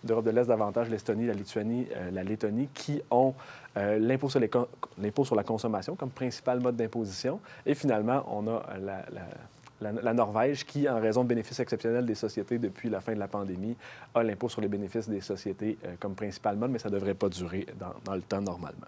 d'Europe de l'Est davantage, l'Estonie, la Lituanie, la Lettonie, qui ont l'impôt sur la consommation comme principal mode d'imposition. Et finalement, on a la Norvège qui, en raison de bénéfices exceptionnels des sociétés depuis la fin de la pandémie, a l'impôt sur les bénéfices des sociétés comme principal mode, mais ça ne devrait pas durer dans le temps normalement.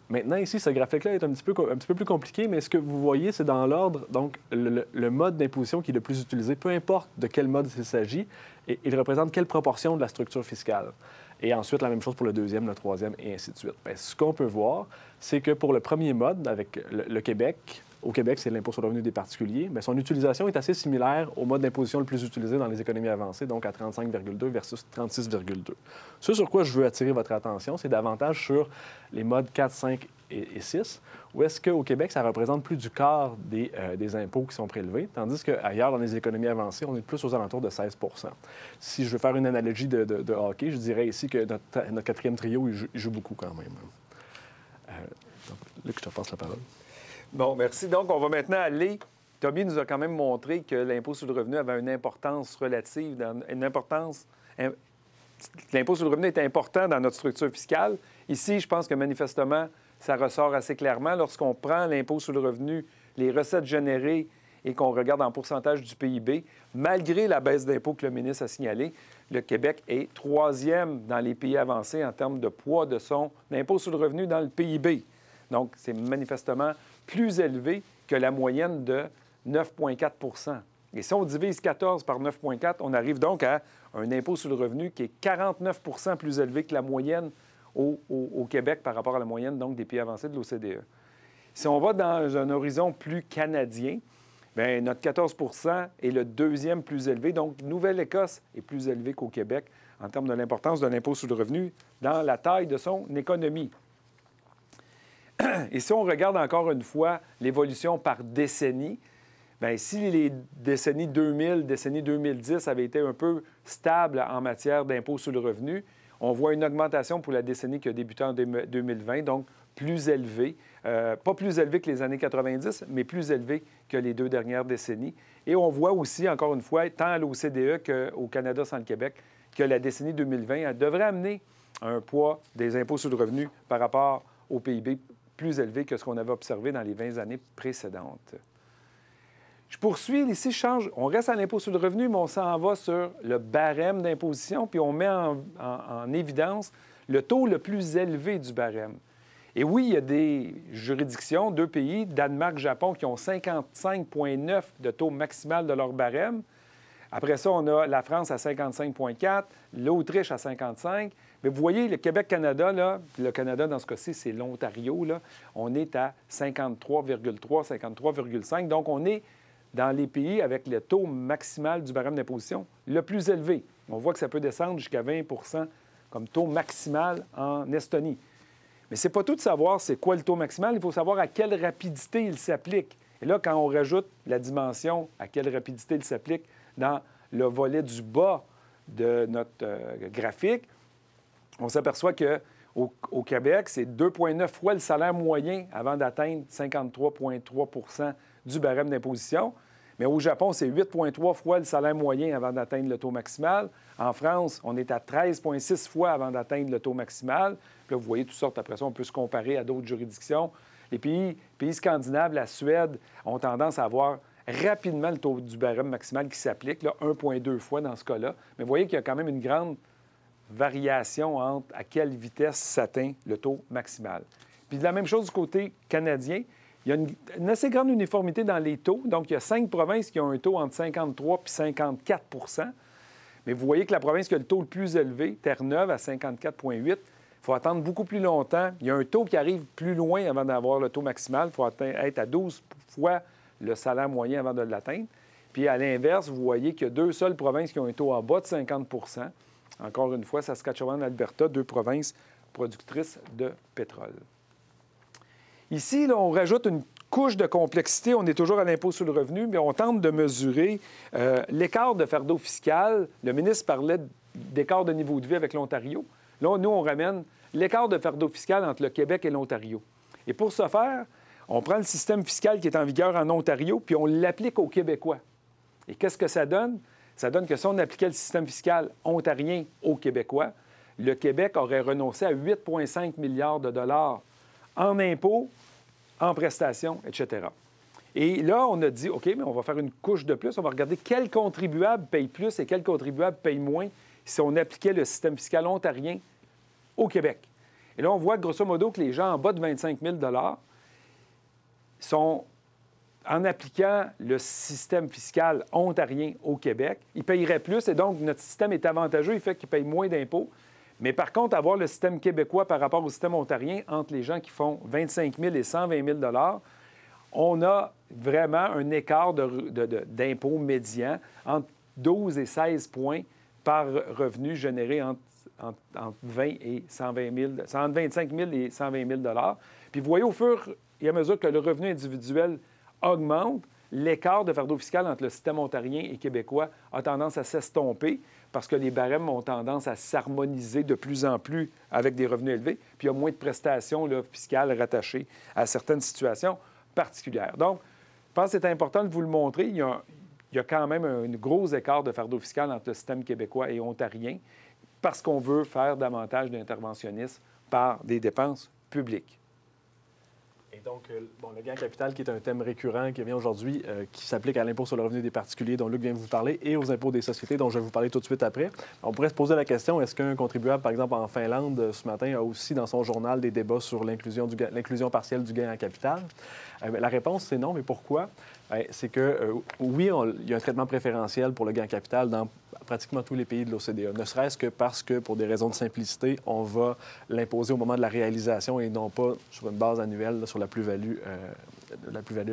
Maintenant, ici, ce graphique-là est un petit peu plus compliqué, mais ce que vous voyez, c'est dans l'ordre, donc le mode d'imposition qui est le plus utilisé, peu importe de quel mode il s'agit, et il représente quelle proportion de la structure fiscale. Et ensuite, la même chose pour le deuxième, le troisième, et ainsi de suite. Bien, ce qu'on peut voir, c'est que pour le premier mode, avec le Québec, au Québec, c'est l'impôt sur le revenu des particuliers, mais son utilisation est assez similaire au mode d'imposition le plus utilisé dans les économies avancées, donc à 35,2 versus 36,2. Ce sur quoi je veux attirer votre attention, c'est davantage sur les modes 4, 5 et 6, où est-ce qu'au Québec, ça représente plus du quart des impôts qui sont prélevés, tandis qu'ailleurs, dans les économies avancées, on est plus aux alentours de 16 Si je veux faire une analogie de hockey, je dirais ici que notre quatrième trio, il joue beaucoup quand même. Donc, Luc, je te passe la parole. Bon, merci. Donc, on va maintenant aller... Tommy nous a quand même montré que l'impôt sur le revenu avait une importance relative, l'impôt sur le revenu est important dans notre structure fiscale. Ici, je pense que manifestement, ça ressort assez clairement. Lorsqu'on prend l'impôt sur le revenu, les recettes générées et qu'on regarde en pourcentage du PIB, malgré la baisse d'impôt que le ministre a signalée, le Québec est 3e dans les pays avancés en termes de poids de son impôt sur le revenu dans le PIB. Donc, c'est manifestement plus élevé que la moyenne de 9,4 Et si on divise 14 par 9,4 on arrive donc à un impôt sur le revenu qui est 49 plus élevé que la moyenne au Québec par rapport à la moyenne donc, des pays avancés de l'OCDE. Si on va dans un horizon plus canadien, bien, notre 14 est le deuxième plus élevé. Donc, Nouvelle-Écosse est plus élevé qu'au Québec en termes de l'importance de l'impôt sur le revenu dans la taille de son économie. Et si on regarde encore une fois l'évolution par décennie, bien, si les décennies 2000, décennie 2010 avaient été un peu stables en matière d'impôt sur le revenu, on voit une augmentation pour la décennie qui a débuté en 2020, donc plus élevée. Pas plus élevée que les années 90, mais plus élevée que les 2 dernières décennies. Et on voit aussi, encore une fois, tant à l'OCDE qu'au Canada sans le Québec, que la décennie 2020 elle devrait amener un poids des impôts sur le revenu par rapport au PIB plus élevé que ce qu'on avait observé dans les 20 années précédentes. Je poursuis, ici, je change. On reste à l'impôt sur le revenu, mais on s'en va sur le barème d'imposition, puis on met en évidence le taux le plus élevé du barème. Et oui, il y a des juridictions, 2 pays, Danemark, Japon, qui ont 55,9 de taux maximal de leur barème. Après ça, on a la France à 55,4, l'Autriche à 55. Mais vous voyez, le Québec-Canada, là, le Canada, dans ce cas-ci, c'est l'Ontario, là, on est à 53,3, 53,5. Donc, on est dans les pays avec le taux maximal du barème d'imposition le plus élevé. On voit que ça peut descendre jusqu'à 20 comme taux maximal en Estonie. Mais ce n'est pas tout de savoir c'est quoi le taux maximal, il faut savoir à quelle rapidité il s'applique. Et là, quand on rajoute la dimension à quelle rapidité il s'applique dans le volet du bas de notre graphique, on s'aperçoit qu'au Québec, c'est 2,9 fois le salaire moyen avant d'atteindre 53,3 du barème d'imposition. Mais au Japon, c'est 8,3 fois le salaire moyen avant d'atteindre le taux maximal. En France, on est à 13,6 fois avant d'atteindre le taux maximal. Puis là, vous voyez toutes sortes. Après ça, on peut se comparer à d'autres juridictions. Les pays scandinaves, la Suède, ont tendance à avoir rapidement le taux du barème maximal qui s'applique, là, 1,2 fois dans ce cas-là. Mais vous voyez qu'il y a quand même une grande variation entre à quelle vitesse s'atteint le taux maximal. Puis de la même chose du côté canadien, il y a une assez grande uniformité dans les taux. Donc, il y a 5 provinces qui ont un taux entre 53 et 54 %. Mais vous voyez que la province qui a le taux le plus élevé, Terre-Neuve, à 54,8 %, il faut attendre beaucoup plus longtemps. Il y a un taux qui arrive plus loin avant d'avoir le taux maximal. Il faut être à 12 fois le salaire moyen avant de l'atteindre. Puis, à l'inverse, vous voyez qu'il y a 2 seules provinces qui ont un taux en bas de 50 %. Encore une fois, Saskatchewan et Alberta, 2 provinces productrices de pétrole. Ici, là, on rajoute une couche de complexité. On est toujours à l'impôt sur le revenu, mais on tente de mesurer l'écart de fardeau fiscal. Le ministre parlait d'écart de niveau de vie avec l'Ontario. Là, nous, on ramène l'écart de fardeau fiscal entre le Québec et l'Ontario. Et pour ce faire, on prend le système fiscal qui est en vigueur en Ontario, puis on l'applique aux Québécois. Et qu'est-ce que ça donne? Ça donne que si on appliquait le système fiscal ontarien aux Québécois, le Québec aurait renoncé à 8,5 milliards de dollars en impôts, en prestations, etc. Et là, on a dit, OK, mais on va faire une couche de plus. On va regarder quel contribuable paye plus et quel contribuable paye moins si on appliquait le système fiscal ontarien au Québec. Et là, on voit grosso modo que les gens en bas de 25 000 sont, en appliquant le système fiscal ontarien au Québec, ils payeraient plus et donc notre système est avantageux, il fait qu'ils payent moins d'impôts. Mais par contre, avoir le système québécois par rapport au système ontarien entre les gens qui font 25 000 et 120 000 on a vraiment un écart d'impôt médian entre 12 et 16 points par revenu généré entre 20 et 120 000, entre 25 000 et 120 000 Puis vous voyez, au fur et à mesure que le revenu individuel augmente, l'écart de fardeau fiscal entre le système ontarien et québécois a tendance à s'estomper parce que les barèmes ont tendance à s'harmoniser de plus en plus avec des revenus élevés, puis il y a moins de prestations fiscales rattachées à certaines situations particulières. Donc, je pense que c'est important de vous le montrer. Il y a quand même un gros écart de fardeau fiscal entre le système québécois et ontarien parce qu'on veut faire davantage d'interventionnisme par des dépenses publiques. Et donc, le gain en capital, qui est un thème récurrent qui revient aujourd'hui, qui s'applique à l'impôt sur le revenu des particuliers, dont Luc vient de vous parler, et aux impôts des sociétés, dont je vais vous parler tout de suite après. On pourrait se poser la question, est-ce qu'un contribuable, par exemple en Finlande, ce matin, a aussi dans son journal des débats sur l'inclusion partielle du gain en capital? La réponse, c'est non. Mais pourquoi? C'est que, oui, il y a un traitement préférentiel pour le gain en capital dans pratiquement tous les pays de l'OCDE, ne serait-ce que parce que, pour des raisons de simplicité, on va l'imposer au moment de la réalisation et non pas sur une base annuelle, là, sur la plus-value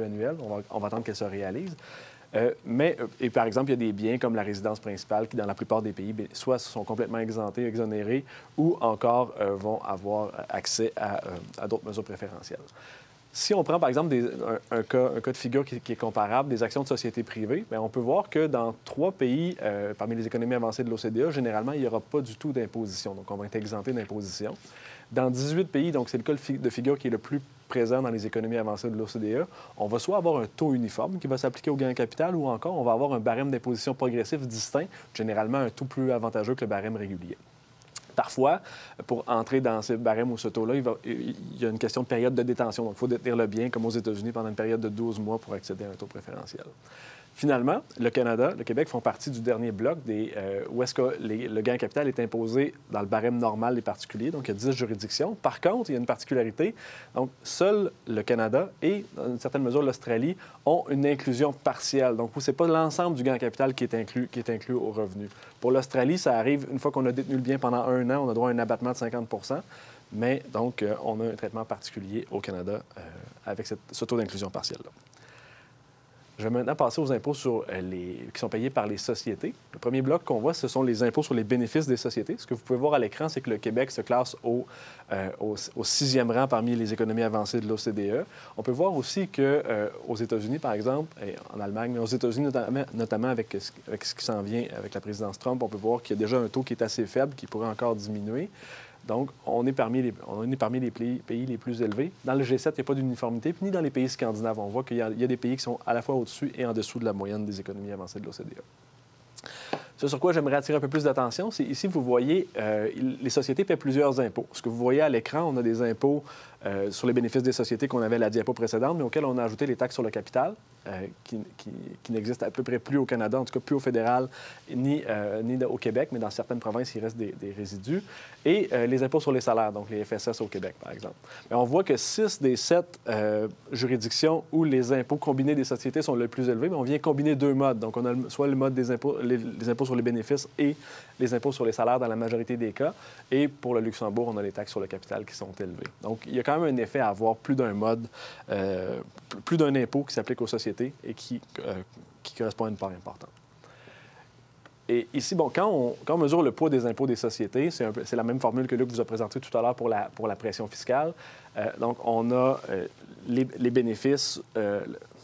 annuelle. On va attendre qu'elle se réalise. Et par exemple, il y a des biens comme la résidence principale qui, dans la plupart des pays, soit sont complètement exemptés, exonérés, ou encore vont avoir accès à d'autres mesures préférentielles. Si on prend, par exemple, un cas de figure qui est comparable, des actions de sociétés privées, bien, on peut voir que dans 3 pays, parmi les économies avancées de l'OCDE, généralement, il n'y aura pas du tout d'imposition. Donc, on va être exempté d'imposition. Dans 18 pays, donc c'est le cas de figure qui est le plus présent dans les économies avancées de l'OCDE, on va soit avoir un taux uniforme qui va s'appliquer au gain en capital ou encore on va avoir un barème d'imposition progressif distinct, généralement un taux plus avantageux que le barème régulier. Parfois, pour entrer dans ce barème ou ce taux-là, il y a une question de période de détention. Donc, il faut détenir le bien, comme aux États-Unis, pendant une période de 12 mois pour accéder à un taux préférentiel. Finalement, le Canada, le Québec font partie du dernier bloc où est-ce que le gain en capital est imposé dans le barème normal des particuliers. Donc, il y a 10 juridictions. Par contre, il y a une particularité. Donc, seul le Canada et, dans une certaine mesure, l'Australie ont une inclusion partielle. Donc, ce n'est pas l'ensemble du gain en capital qui est inclus au revenu. Pour l'Australie, ça arrive une fois qu'on a détenu le bien pendant 1 an, on a droit à un abattement de 50 %. Mais donc, on a un traitement particulier au Canada avec ce taux d'inclusion partielle-là. Je vais maintenant passer aux impôts qui sont payés par les sociétés. Le premier bloc qu'on voit, ce sont les impôts sur les bénéfices des sociétés. Ce que vous pouvez voir à l'écran, c'est que le Québec se classe au 6e rang parmi les économies avancées de l'OCDE. On peut voir aussi qu'aux États-Unis, par exemple, et en Allemagne, mais aux États-Unis notamment avec ce qui s'en vient avec la présidence Trump, on peut voir qu'il y a déjà un taux qui est assez faible, qui pourrait encore diminuer. Donc, on est parmi les pays les plus élevés. Dans le G7, il n'y a pas d'uniformité, puis ni dans les pays scandinaves. On voit qu'il y a des pays qui sont à la fois au-dessus et en dessous de la moyenne des économies avancées de l'OCDE. Ce sur quoi j'aimerais attirer un peu plus d'attention, c'est ici, vous voyez, les sociétés paient plusieurs impôts. Ce que vous voyez à l'écran, on a des impôts sur les bénéfices des sociétés qu'on avait à la diapo précédente, mais auxquels on a ajouté les taxes sur le capital, qui n'existent à peu près plus au Canada, en tout cas plus au fédéral, ni au Québec, mais dans certaines provinces, il reste des résidus, et les impôts sur les salaires, donc les FSS au Québec, par exemple. Mais on voit que 6 des 7 juridictions où les impôts combinés des sociétés sont le plus élevés, mais on vient combiner 2 modes. Donc, on a soit le mode des impôts, les impôts sur les bénéfices et les impôts sur les salaires dans la majorité des cas. Et pour le Luxembourg, on a les taxes sur le capital qui sont élevées. Donc, il y a quand même un effet à avoir plus d'un mode, plus d'un impôt qui s'applique aux sociétés et qui correspond à une part importante. Et ici, bon, quand on mesure le poids des impôts des sociétés, c'est la même formule que Luc vous a présentée tout à l'heure pour la pression fiscale. Donc, on a les bénéfices.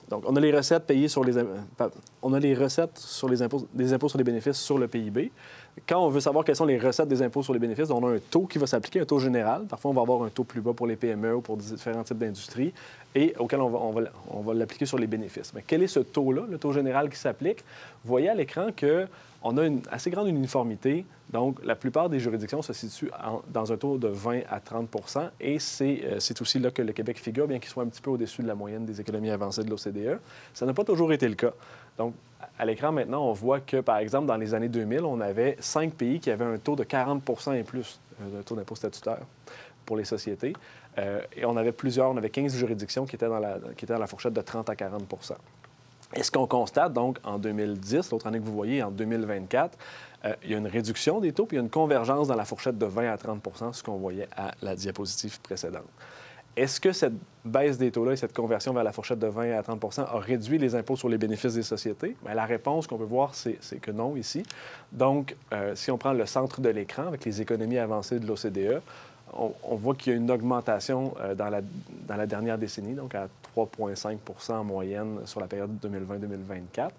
Donc, on a les recettes payées sur on a les recettes sur les impôts, des impôts sur les bénéfices sur le PIB. Quand on veut savoir quelles sont les recettes des impôts sur les bénéfices, on a un taux qui va s'appliquer, un taux général. Parfois, on va avoir un taux plus bas pour les PME ou pour différents types d'industries et auquel on va l'appliquer sur les bénéfices. Mais quel est ce taux-là, le taux général qui s'applique? Vous voyez à l'écran qu'on a une assez grande uniformité. Donc, la plupart des juridictions se situent dans un taux de 20 à 30 et c'est aussi là que le Québec figure, bien qu'il soit un petit peu au-dessus de la moyenne des économies avancées de l'OCDE. Ça n'a pas toujours été le cas. Donc, à l'écran, maintenant, on voit que, par exemple, dans les années 2000, on avait 5 pays qui avaient un taux de 40 et plus, un taux d'impôt statutaire pour les sociétés. Et on avait 15 juridictions qui étaient dans la fourchette de 30 à 40 Et ce qu'on constate, donc, en 2010, l'autre année que vous voyez, en 2024, il y a une réduction des taux, puis il y a une convergence dans la fourchette de 20 à 30 ce qu'on voyait à la diapositive précédente. Est-ce que cette baisse des taux-là et cette conversion vers la fourchette de 20 à 30 a réduit les impôts sur les bénéfices des sociétés? Bien, la réponse qu'on peut voir, c'est que non ici. Donc, si on prend le centre de l'écran avec les économies avancées de l'OCDE, on voit qu'il y a une augmentation dans la dernière décennie, donc à 3,5 en moyenne sur la période 2020-2024,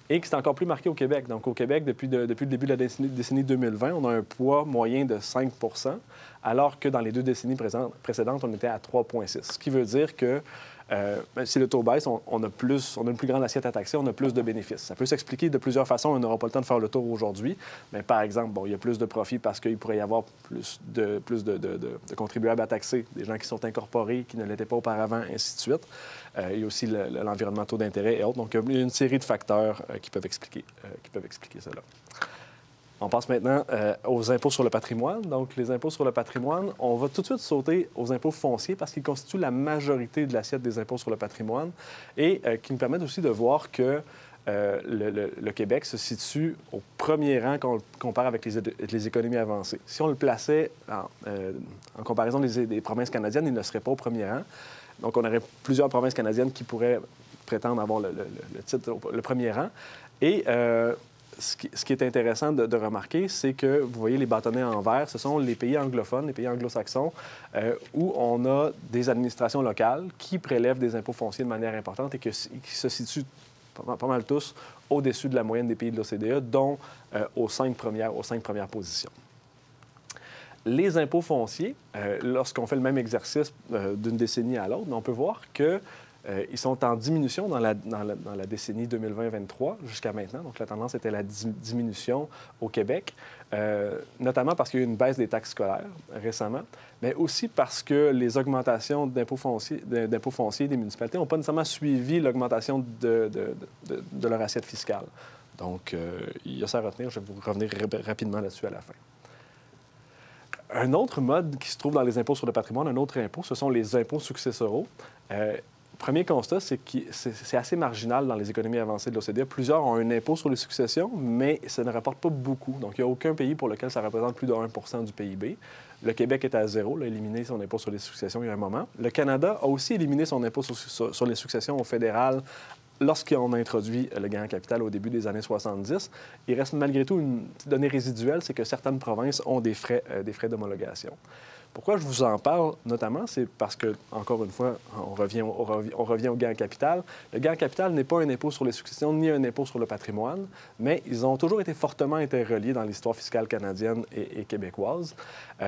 et que c'est encore plus marqué au Québec. Donc, au Québec, depuis le début de la décennie 2020, on a un poids moyen de 5 alors que dans les 2 décennies précédentes, on était à 3,6 ce qui veut dire que si le taux baisse, on a une plus grande assiette à taxer, on a plus de bénéfices. Ça peut s'expliquer de plusieurs façons. On n'aura pas le temps de faire le tour aujourd'hui. Mais par exemple, bon, il y a plus de profits parce qu'il pourrait y avoir plus de contribuables à taxer, des gens qui sont incorporés, qui ne l'étaient pas auparavant, ainsi de suite. Il y a aussi l'environnement taux d'intérêt et autres. Donc, il y a une série de facteurs qui peuvent expliquer cela. On passe maintenant aux impôts sur le patrimoine. Donc, les impôts sur le patrimoine, on va tout de suite sauter aux impôts fonciers parce qu'ils constituent la majorité de l'assiette des impôts sur le patrimoine et qui nous permettent aussi de voir que le Québec se situe au premier rang quand on le compare avec les économies avancées. Si on le plaçait en comparaison des provinces canadiennes, il ne serait pas au premier rang. Donc, on aurait plusieurs provinces canadiennes qui pourraient prétendre avoir le titre, le premier rang. Et ce qui est intéressant de remarquer, c'est que vous voyez les bâtonnets en vert, ce sont les pays anglophones, les pays anglo-saxons, où on a des administrations locales qui prélèvent des impôts fonciers de manière importante et qui se situent pas mal tous au-dessus de la moyenne des pays de l'OCDE, dont aux 5 premières positions. Les impôts fonciers, lorsqu'on fait le même exercice d'une décennie à l'autre, on peut voir que ils sont en diminution dans la décennie 2020-2023 jusqu'à maintenant. Donc, la tendance était la diminution au Québec, notamment parce qu'il y a eu une baisse des taxes scolaires récemment, mais aussi parce que les augmentations d'impôts fonciers des municipalités n'ont pas nécessairement suivi l'augmentation de leur assiette fiscale. Donc, il y a ça à retenir. Je vais vous revenir rapidement là-dessus à la fin. Un autre mode qui se trouve dans les impôts sur le patrimoine, un autre impôt, ce sont les impôts successoraux. Premier constat, c'est que c'est assez marginal dans les économies avancées de l'OCDE. Plusieurs ont un impôt sur les successions, mais ça ne rapporte pas beaucoup. Donc, il n'y a aucun pays pour lequel ça représente plus de 1 du PIB. Le Québec est à 0, il a éliminé son impôt sur les successions il y a un moment. Le Canada a aussi éliminé son impôt sur les successions au fédéral lorsqu'on a introduit le gain en capital au début des années 70. Il reste malgré tout une petite donnée résiduelle, c'est que certaines provinces ont des frais d'homologation. Pourquoi je vous en parle notamment, c'est parce que, encore une fois, on revient au gain en capital. Le gain en capital n'est pas un impôt sur les successions ni un impôt sur le patrimoine, mais ils ont toujours été fortement interreliés dans l'histoire fiscale canadienne et québécoise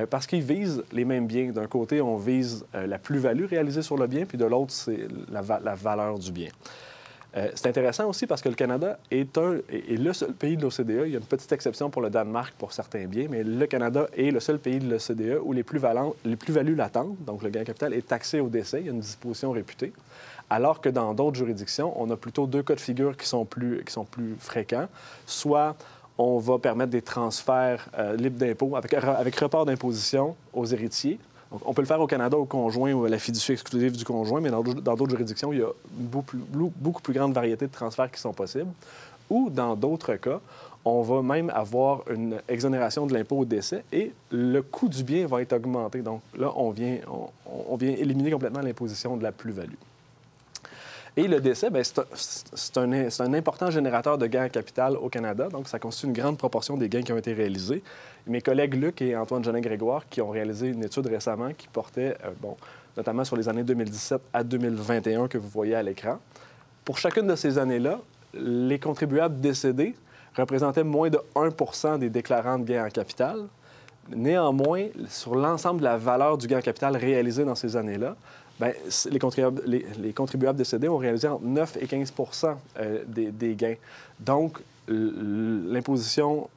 parce qu'ils visent les mêmes biens. D'un côté, on vise la plus-value réalisée sur le bien, puis de l'autre, c'est la valeur du bien. C'est intéressant aussi parce que le Canada est le seul pays de l'OCDE. Il y a une petite exception pour le Danemark pour certains biens, mais le Canada est le seul pays de l'OCDE où les plus-values latentes, donc le gain capital, est taxé au décès. Il y a une disposition réputée. Alors que dans d'autres juridictions, on a plutôt deux cas de figure qui sont plus fréquents. Soit on va permettre des transferts libres d'impôts avec report d'imposition aux héritiers. Donc, on peut le faire au Canada au conjoint ou à la fiducie exclusive du conjoint, mais dans d'autres juridictions, il y a beaucoup plus grande variété de transferts qui sont possibles. Ou dans d'autres cas, on va même avoir une exonération de l'impôt au décès et le coût du bien va être augmenté. Donc là, on vient éliminer complètement l'imposition de la plus-value. Et le décès, c'est un important générateur de gains en capital au Canada. Donc, ça constitue une grande proportion des gains qui ont été réalisés. Mes collègues Luc et Antoine Jolin-Grégoire, qui ont réalisé une étude récemment qui portait, notamment sur les années 2017 à 2021 que vous voyez à l'écran. Pour chacune de ces années-là, les contribuables décédés représentaient moins de 1 des déclarants de gains en capital. Néanmoins, sur l'ensemble de la valeur du gain en capital réalisé dans ces années-là, les contribuables décédés ont réalisé entre 9 et 15 des gains. Donc, l'imposition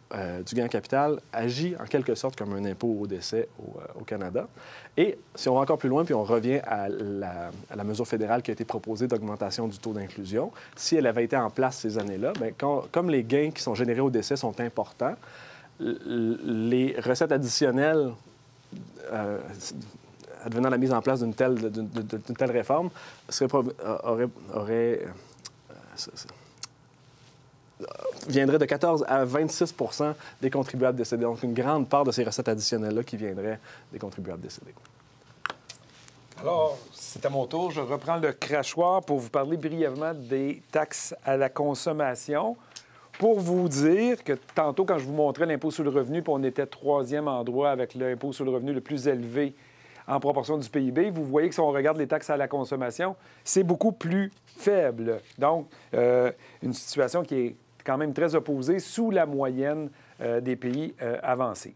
du gain en capital agit en quelque sorte comme un impôt au décès au Canada. Et si on va encore plus loin, puis on revient à la mesure fédérale qui a été proposée d'augmentation du taux d'inclusion, si elle avait été en place ces années-là, comme les gains qui sont générés au décès sont importants, les recettes additionnelles advenant la mise en place d'une telle réforme viendrait de 14 à 26 des contribuables décédés. Donc, une grande part de ces recettes additionnelles-là qui viendraient des contribuables décédés. Alors, c'est à mon tour. Je reprends le crachoir pour vous parler brièvement des taxes à la consommation. Pour vous dire que tantôt, quand je vous montrais l'impôt sur le revenu, puis on était 3e endroit avec l'impôt sur le revenu le plus élevé en proportion du PIB, vous voyez que si on regarde les taxes à la consommation, c'est beaucoup plus faible. Donc, une situation qui est quand même très opposée, sous la moyenne des pays avancés.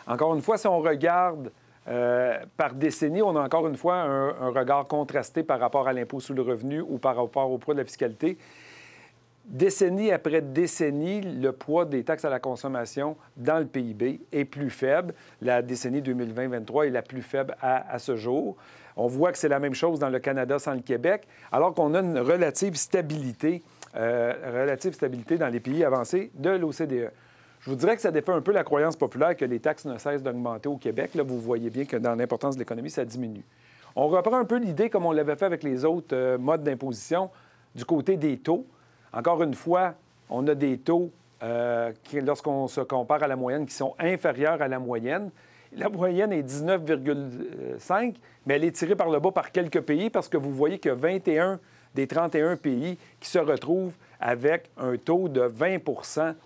Encore une fois, si on regarde par décennie, on a encore une fois un regard contrasté par rapport à l'impôt sur le revenu ou par rapport au poids de la fiscalité. Décennie après décennie, le poids des taxes à la consommation dans le PIB est plus faible. La décennie 2020-2023 est la plus faible à ce jour. On voit que c'est la même chose dans le Canada sans le Québec, alors qu'on a une relative stabilité dans les pays avancés de l'OCDE. Je vous dirais que ça défait un peu la croyance populaire que les taxes ne cessent d'augmenter au Québec. Là, vous voyez bien que dans l'importance de l'économie, ça diminue. On reprend un peu l'idée, comme on l'avait fait avec les autres modes d'imposition, du côté des taux. Encore une fois, on a des taux qui, lorsqu'on se compare à la moyenne, qui sont inférieurs à la moyenne. La moyenne est 19,5, mais elle est tirée par le bas par quelques pays parce que vous voyez que 21 des 31 pays qui se retrouvent avec un taux de 20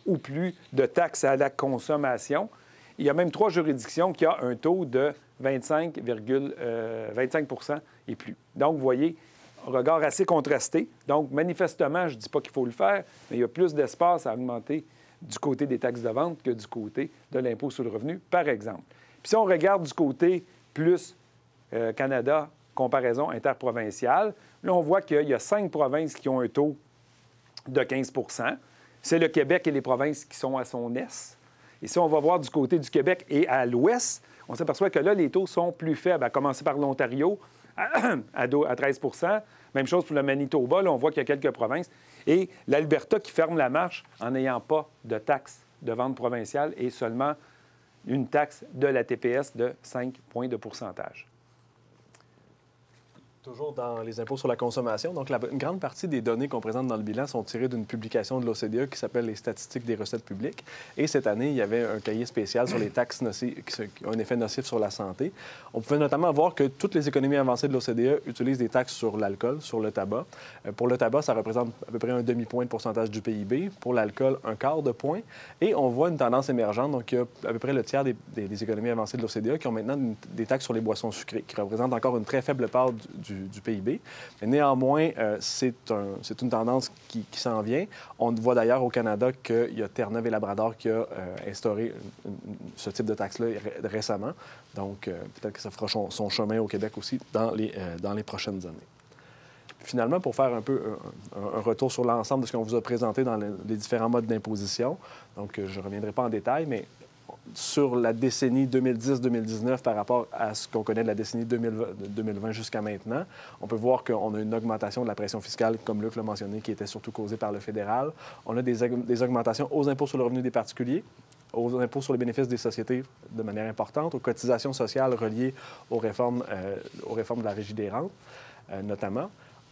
ou plus de taxes à la consommation. Il y a même 3 juridictions qui ont un taux de 25 et plus. Donc, vous voyez, un regard assez contrasté. Donc, manifestement, je ne dis pas qu'il faut le faire, mais il y a plus d'espace à augmenter du côté des taxes de vente que du côté de l'impôt sur le revenu, par exemple. Puis si on regarde du côté plus Canada, comparaison interprovinciale, là, on voit qu'il y a 5 provinces qui ont un taux de 15 %. C'est le Québec et les provinces qui sont à son est. Et si on va voir du côté du Québec et à l'ouest, on s'aperçoit que là, les taux sont plus faibles, à commencer par l'Ontario, à 13 %. Même chose pour le Manitoba, là, on voit qu'il y a quelques provinces. Et l'Alberta qui ferme la marche en n'ayant pas de taxe de vente provinciale et seulement une taxe de la TPS de 5 points de pourcentage. Toujours dans les impôts sur la consommation. Donc, une grande partie des données qu'on présente dans le bilan sont tirées d'une publication de l'OCDE qui s'appelle « Les statistiques des recettes publiques ». Et cette année, il y avait un cahier spécial sur les taxes nocives, qui ont un effet nocif sur la santé. On pouvait notamment voir que toutes les économies avancées de l'OCDE utilisent des taxes sur l'alcool, sur le tabac. Pour le tabac, ça représente à peu près un demi-point de pourcentage du PIB. Pour l'alcool, un quart de point. Et on voit une tendance émergente. Donc, il y a à peu près le tiers des économies avancées de l'OCDE qui ont maintenant des taxes sur les boissons sucrées, qui représentent encore une très faible part du PIB. Mais néanmoins, c'est une tendance qui s'en vient. On voit d'ailleurs au Canada qu'il y a Terre-Neuve et Labrador qui a instauré ce type de taxe-là récemment. Donc, peut-être que ça fera son chemin au Québec aussi dans les prochaines années. Finalement, pour faire un peu un retour sur l'ensemble de ce qu'on vous a présenté dans les différents modes d'imposition, donc je ne reviendrai pas en détail, mais sur la décennie 2010-2019 par rapport à ce qu'on connaît de la décennie 2020 jusqu'à maintenant, on peut voir qu'on a une augmentation de la pression fiscale, comme Luc l'a mentionné, qui était surtout causée par le fédéral. On a des augmentations aux impôts sur le revenu des particuliers, aux impôts sur les bénéfices des sociétés de manière importante, aux cotisations sociales reliées aux réformes de la Régie des rentes, notamment.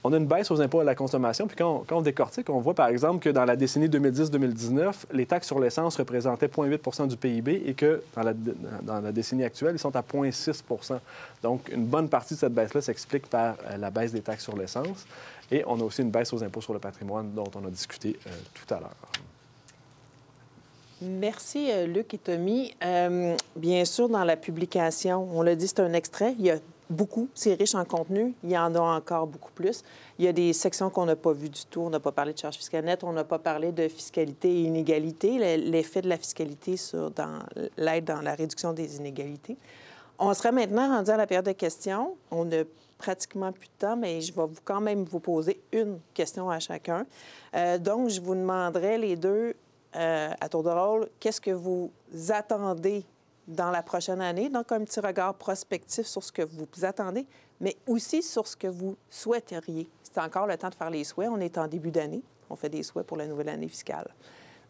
On a une baisse aux impôts à la consommation. Puis quand on décortique, on voit par exemple que dans la décennie 2010-2019, les taxes sur l'essence représentaient 0,8 du PIB et que dans la décennie actuelle, ils sont à 0,6 Donc, une bonne partie de cette baisse-là s'explique par la baisse des taxes sur l'essence. Et on a aussi une baisse aux impôts sur le patrimoine dont on a discuté tout à l'heure. Merci, Luc et Tommy. Bien sûr, dans la publication, on l'a dit, c'est un extrait. Il y a beaucoup, c'est riche en contenu. Il y en a encore beaucoup plus. Il y a des sections qu'on n'a pas vues du tout. On n'a pas parlé de charges fiscales nettes, on n'a pas parlé de fiscalité et inégalité, l'effet de la fiscalité dans l'aide dans la réduction des inégalités. On serait maintenant rendu à la période de questions. On a pratiquement plus de temps, mais je vais quand même vous poser une question à chacun. Donc, je vous demanderai les deux, à tour de rôle, qu'est-ce que vous attendez dans la prochaine année, donc un petit regard prospectif sur ce que vous attendez, mais aussi sur ce que vous souhaiteriez. C'est encore le temps de faire les souhaits. On est en début d'année. On fait des souhaits pour la nouvelle année fiscale.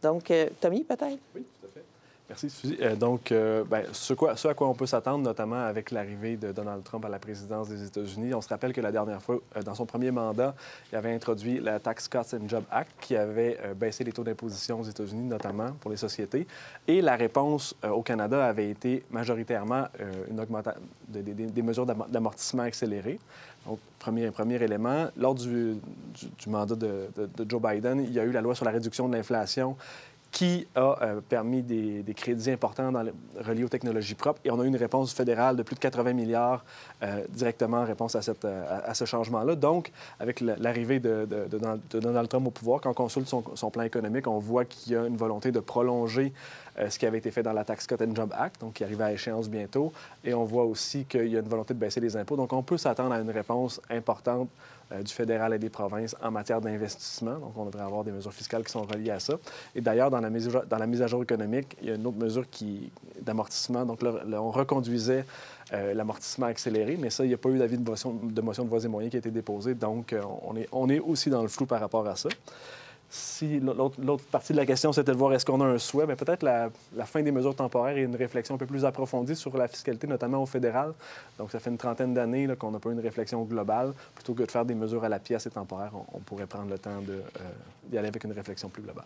Donc, Tommy, peut-être? Oui, tout à fait. Merci, Suzy. Donc, ce à quoi on peut s'attendre, notamment avec l'arrivée de Donald Trump à la présidence des États-Unis, on se rappelle que la dernière fois, dans son premier mandat, il avait introduit la Tax Cuts and Jobs Act qui avait baissé les taux d'imposition aux États-Unis, notamment pour les sociétés. Et la réponse au Canada avait été majoritairement des mesures d'amortissement accéléré. Donc, premier élément. Lors du mandat de Joe Biden, il y a eu la loi sur la réduction de l'inflation qui a permis des crédits importants reliés aux technologies propres. Et on a eu une réponse fédérale de plus de 80 milliards directement en réponse à ce changement-là. Donc, avec l'arrivée de Donald Trump au pouvoir, quand on consulte son plan économique, on voit qu'il y a une volonté de prolonger ce qui avait été fait dans la Tax Cut and Jobs Act, donc qui arrive à échéance bientôt. Et on voit aussi qu'il y a une volonté de baisser les impôts. Donc, on peut s'attendre à une réponse importante du fédéral et des provinces en matière d'investissement. Donc, on devrait avoir des mesures fiscales qui sont reliées à ça. Et d'ailleurs, dans la mise à jour économique, il y a une autre mesure d'amortissement. Donc, là, on reconduisait l'amortissement accéléré, mais ça, il n'y a pas eu d'avis de motion de voies et moyens qui a été déposé. Donc, on est aussi dans le flou par rapport à ça. Si l'autre partie de la question, c'était de voir est-ce qu'on a un souhait, bien, peut-être la fin des mesures temporaires et une réflexion un peu plus approfondie sur la fiscalité, notamment au fédéral. Donc, ça fait une trentaine d'années qu'on n'a pas eu une réflexion globale. Plutôt que de faire des mesures à la pièce et temporaires, on pourrait prendre le temps d'y aller avec une réflexion plus globale.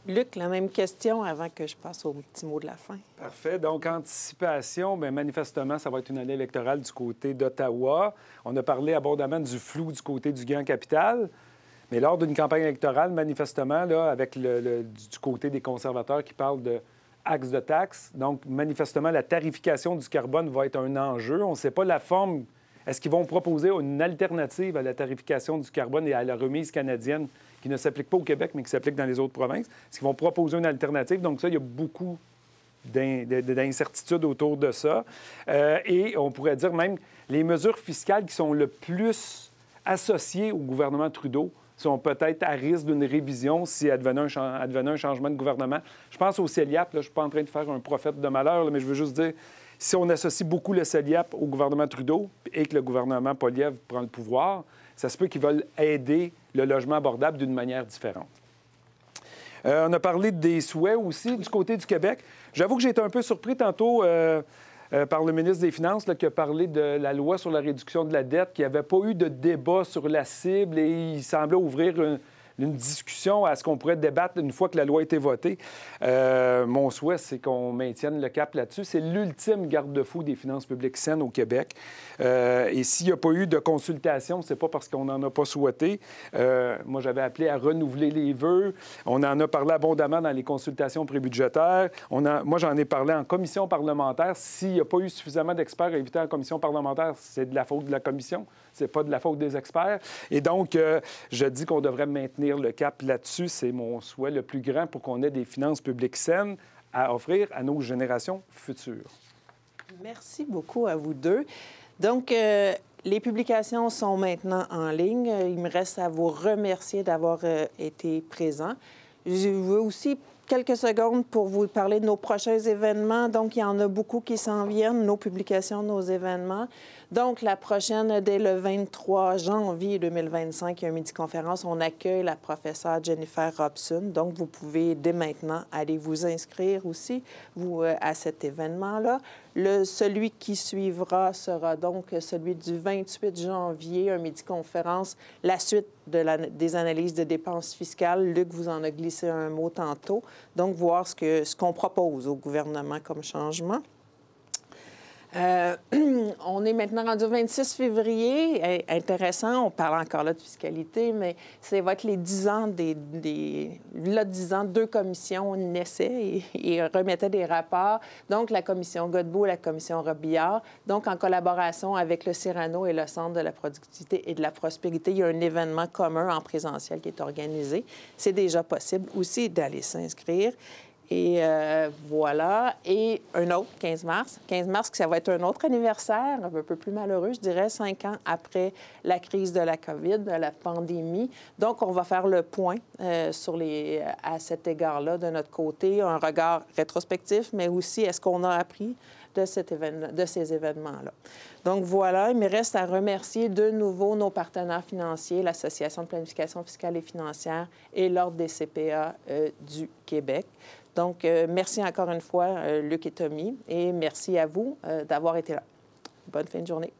Luc, la même question avant que je passe au petit mot de la fin. Parfait. Donc, anticipation, bien, manifestement, ça va être une année électorale du côté d'Ottawa. On a parlé abondamment du flou du côté du gain capital. Mais lors d'une campagne électorale, manifestement, là, avec du côté des conservateurs qui parlent de axe de taxe, donc manifestement, la tarification du carbone va être un enjeu. On ne sait pas la forme. Est-ce qu'ils vont proposer une alternative à la tarification du carbone et à la remise canadienne qui ne s'applique pas au Québec, mais qui s'applique dans les autres provinces? Est-ce qu'ils vont proposer une alternative? Donc ça, il y a beaucoup d'incertitudes autour de ça. Et on pourrait dire même les mesures fiscales qui sont le plus associées au gouvernement Trudeau sont peut-être à risque d'une révision si advenait un changement de gouvernement. Je pense au CELIAP. Là, je ne suis pas en train de faire un prophète de malheur, là, mais je veux juste dire, si on associe beaucoup le CELIAP au gouvernement Trudeau et que le gouvernement Poilievre prend le pouvoir, ça se peut qu'ils veulent aider le logement abordable d'une manière différente. On a parlé des souhaits aussi du côté du Québec. J'avoue que j'ai été un peu surpris tantôt par le ministre des Finances là, qui a parlé de la loi sur la réduction de la dette, qu'il n'y avait pas eu de débat sur la cible et il semblait ouvrir une discussion à ce qu'on pourrait débattre une fois que la loi a été votée. Mon souhait, c'est qu'on maintienne le cap là-dessus. C'est l'ultime garde-fou des finances publiques saines au Québec. Et s'il n'y a pas eu de consultation, c'est pas parce qu'on n'en a pas souhaité. Moi, j'avais appelé à renouveler les vœux. On en a parlé abondamment dans les consultations prébudgétaires. Moi, j'en ai parlé en commission parlementaire. S'il n'y a pas eu suffisamment d'experts invités en commission parlementaire, c'est de la faute de la commission. C'est pas de la faute des experts. Et donc, je dis qu'on devrait maintenir le cap là-dessus. C'est mon souhait le plus grand pour qu'on ait des finances publiques saines à offrir à nos générations futures. Merci beaucoup à vous deux. Donc, les publications sont maintenant en ligne. Il me reste à vous remercier d'avoir été présents. Je veux aussi quelques secondes pour vous parler de nos prochains événements. Donc, il y en a beaucoup qui s'en viennent, nos publications, nos événements. Donc, la prochaine, dès le 23 janvier 2025, il y a une midi-conférence. On accueille la professeure Jennifer Robson. Donc, vous pouvez dès maintenant aller vous inscrire aussi à cet événement-là. Celui qui suivra sera donc celui du 28 janvier, un midi-conférence, la suite des analyses de dépenses fiscales. Luc vous en a glissé un mot tantôt. Donc, voir ce qu'on propose au gouvernement comme changement. On est maintenant rendu au 26 février. Intéressant, on parle encore là de fiscalité, mais ça va être les 10 ans là, 10 ans, 2 commissions naissaient et remettaient des rapports. Donc, la commission Godbout et la commission Robillard. Donc, en collaboration avec le Cyrano et le Centre de la productivité et de la prospérité, il y a un événement commun en présentiel qui est organisé. C'est déjà possible aussi d'aller s'inscrire. Et voilà. Et un autre, 15 mars. 15 mars, ça va être un autre anniversaire, un peu plus malheureux, je dirais, 5 ans après la crise de la COVID, de la pandémie. Donc, on va faire le point à cet égard-là de notre côté, un regard rétrospectif, mais aussi est-ce qu'on a appris de ces événements-là. Donc, voilà, il me reste à remercier de nouveau nos partenaires financiers, l'Association de planification fiscale et financière et l'Ordre des CPA du Québec. Donc, merci encore une fois, Luc et Tommy, et merci à vous d'avoir été là. Bonne fin de journée.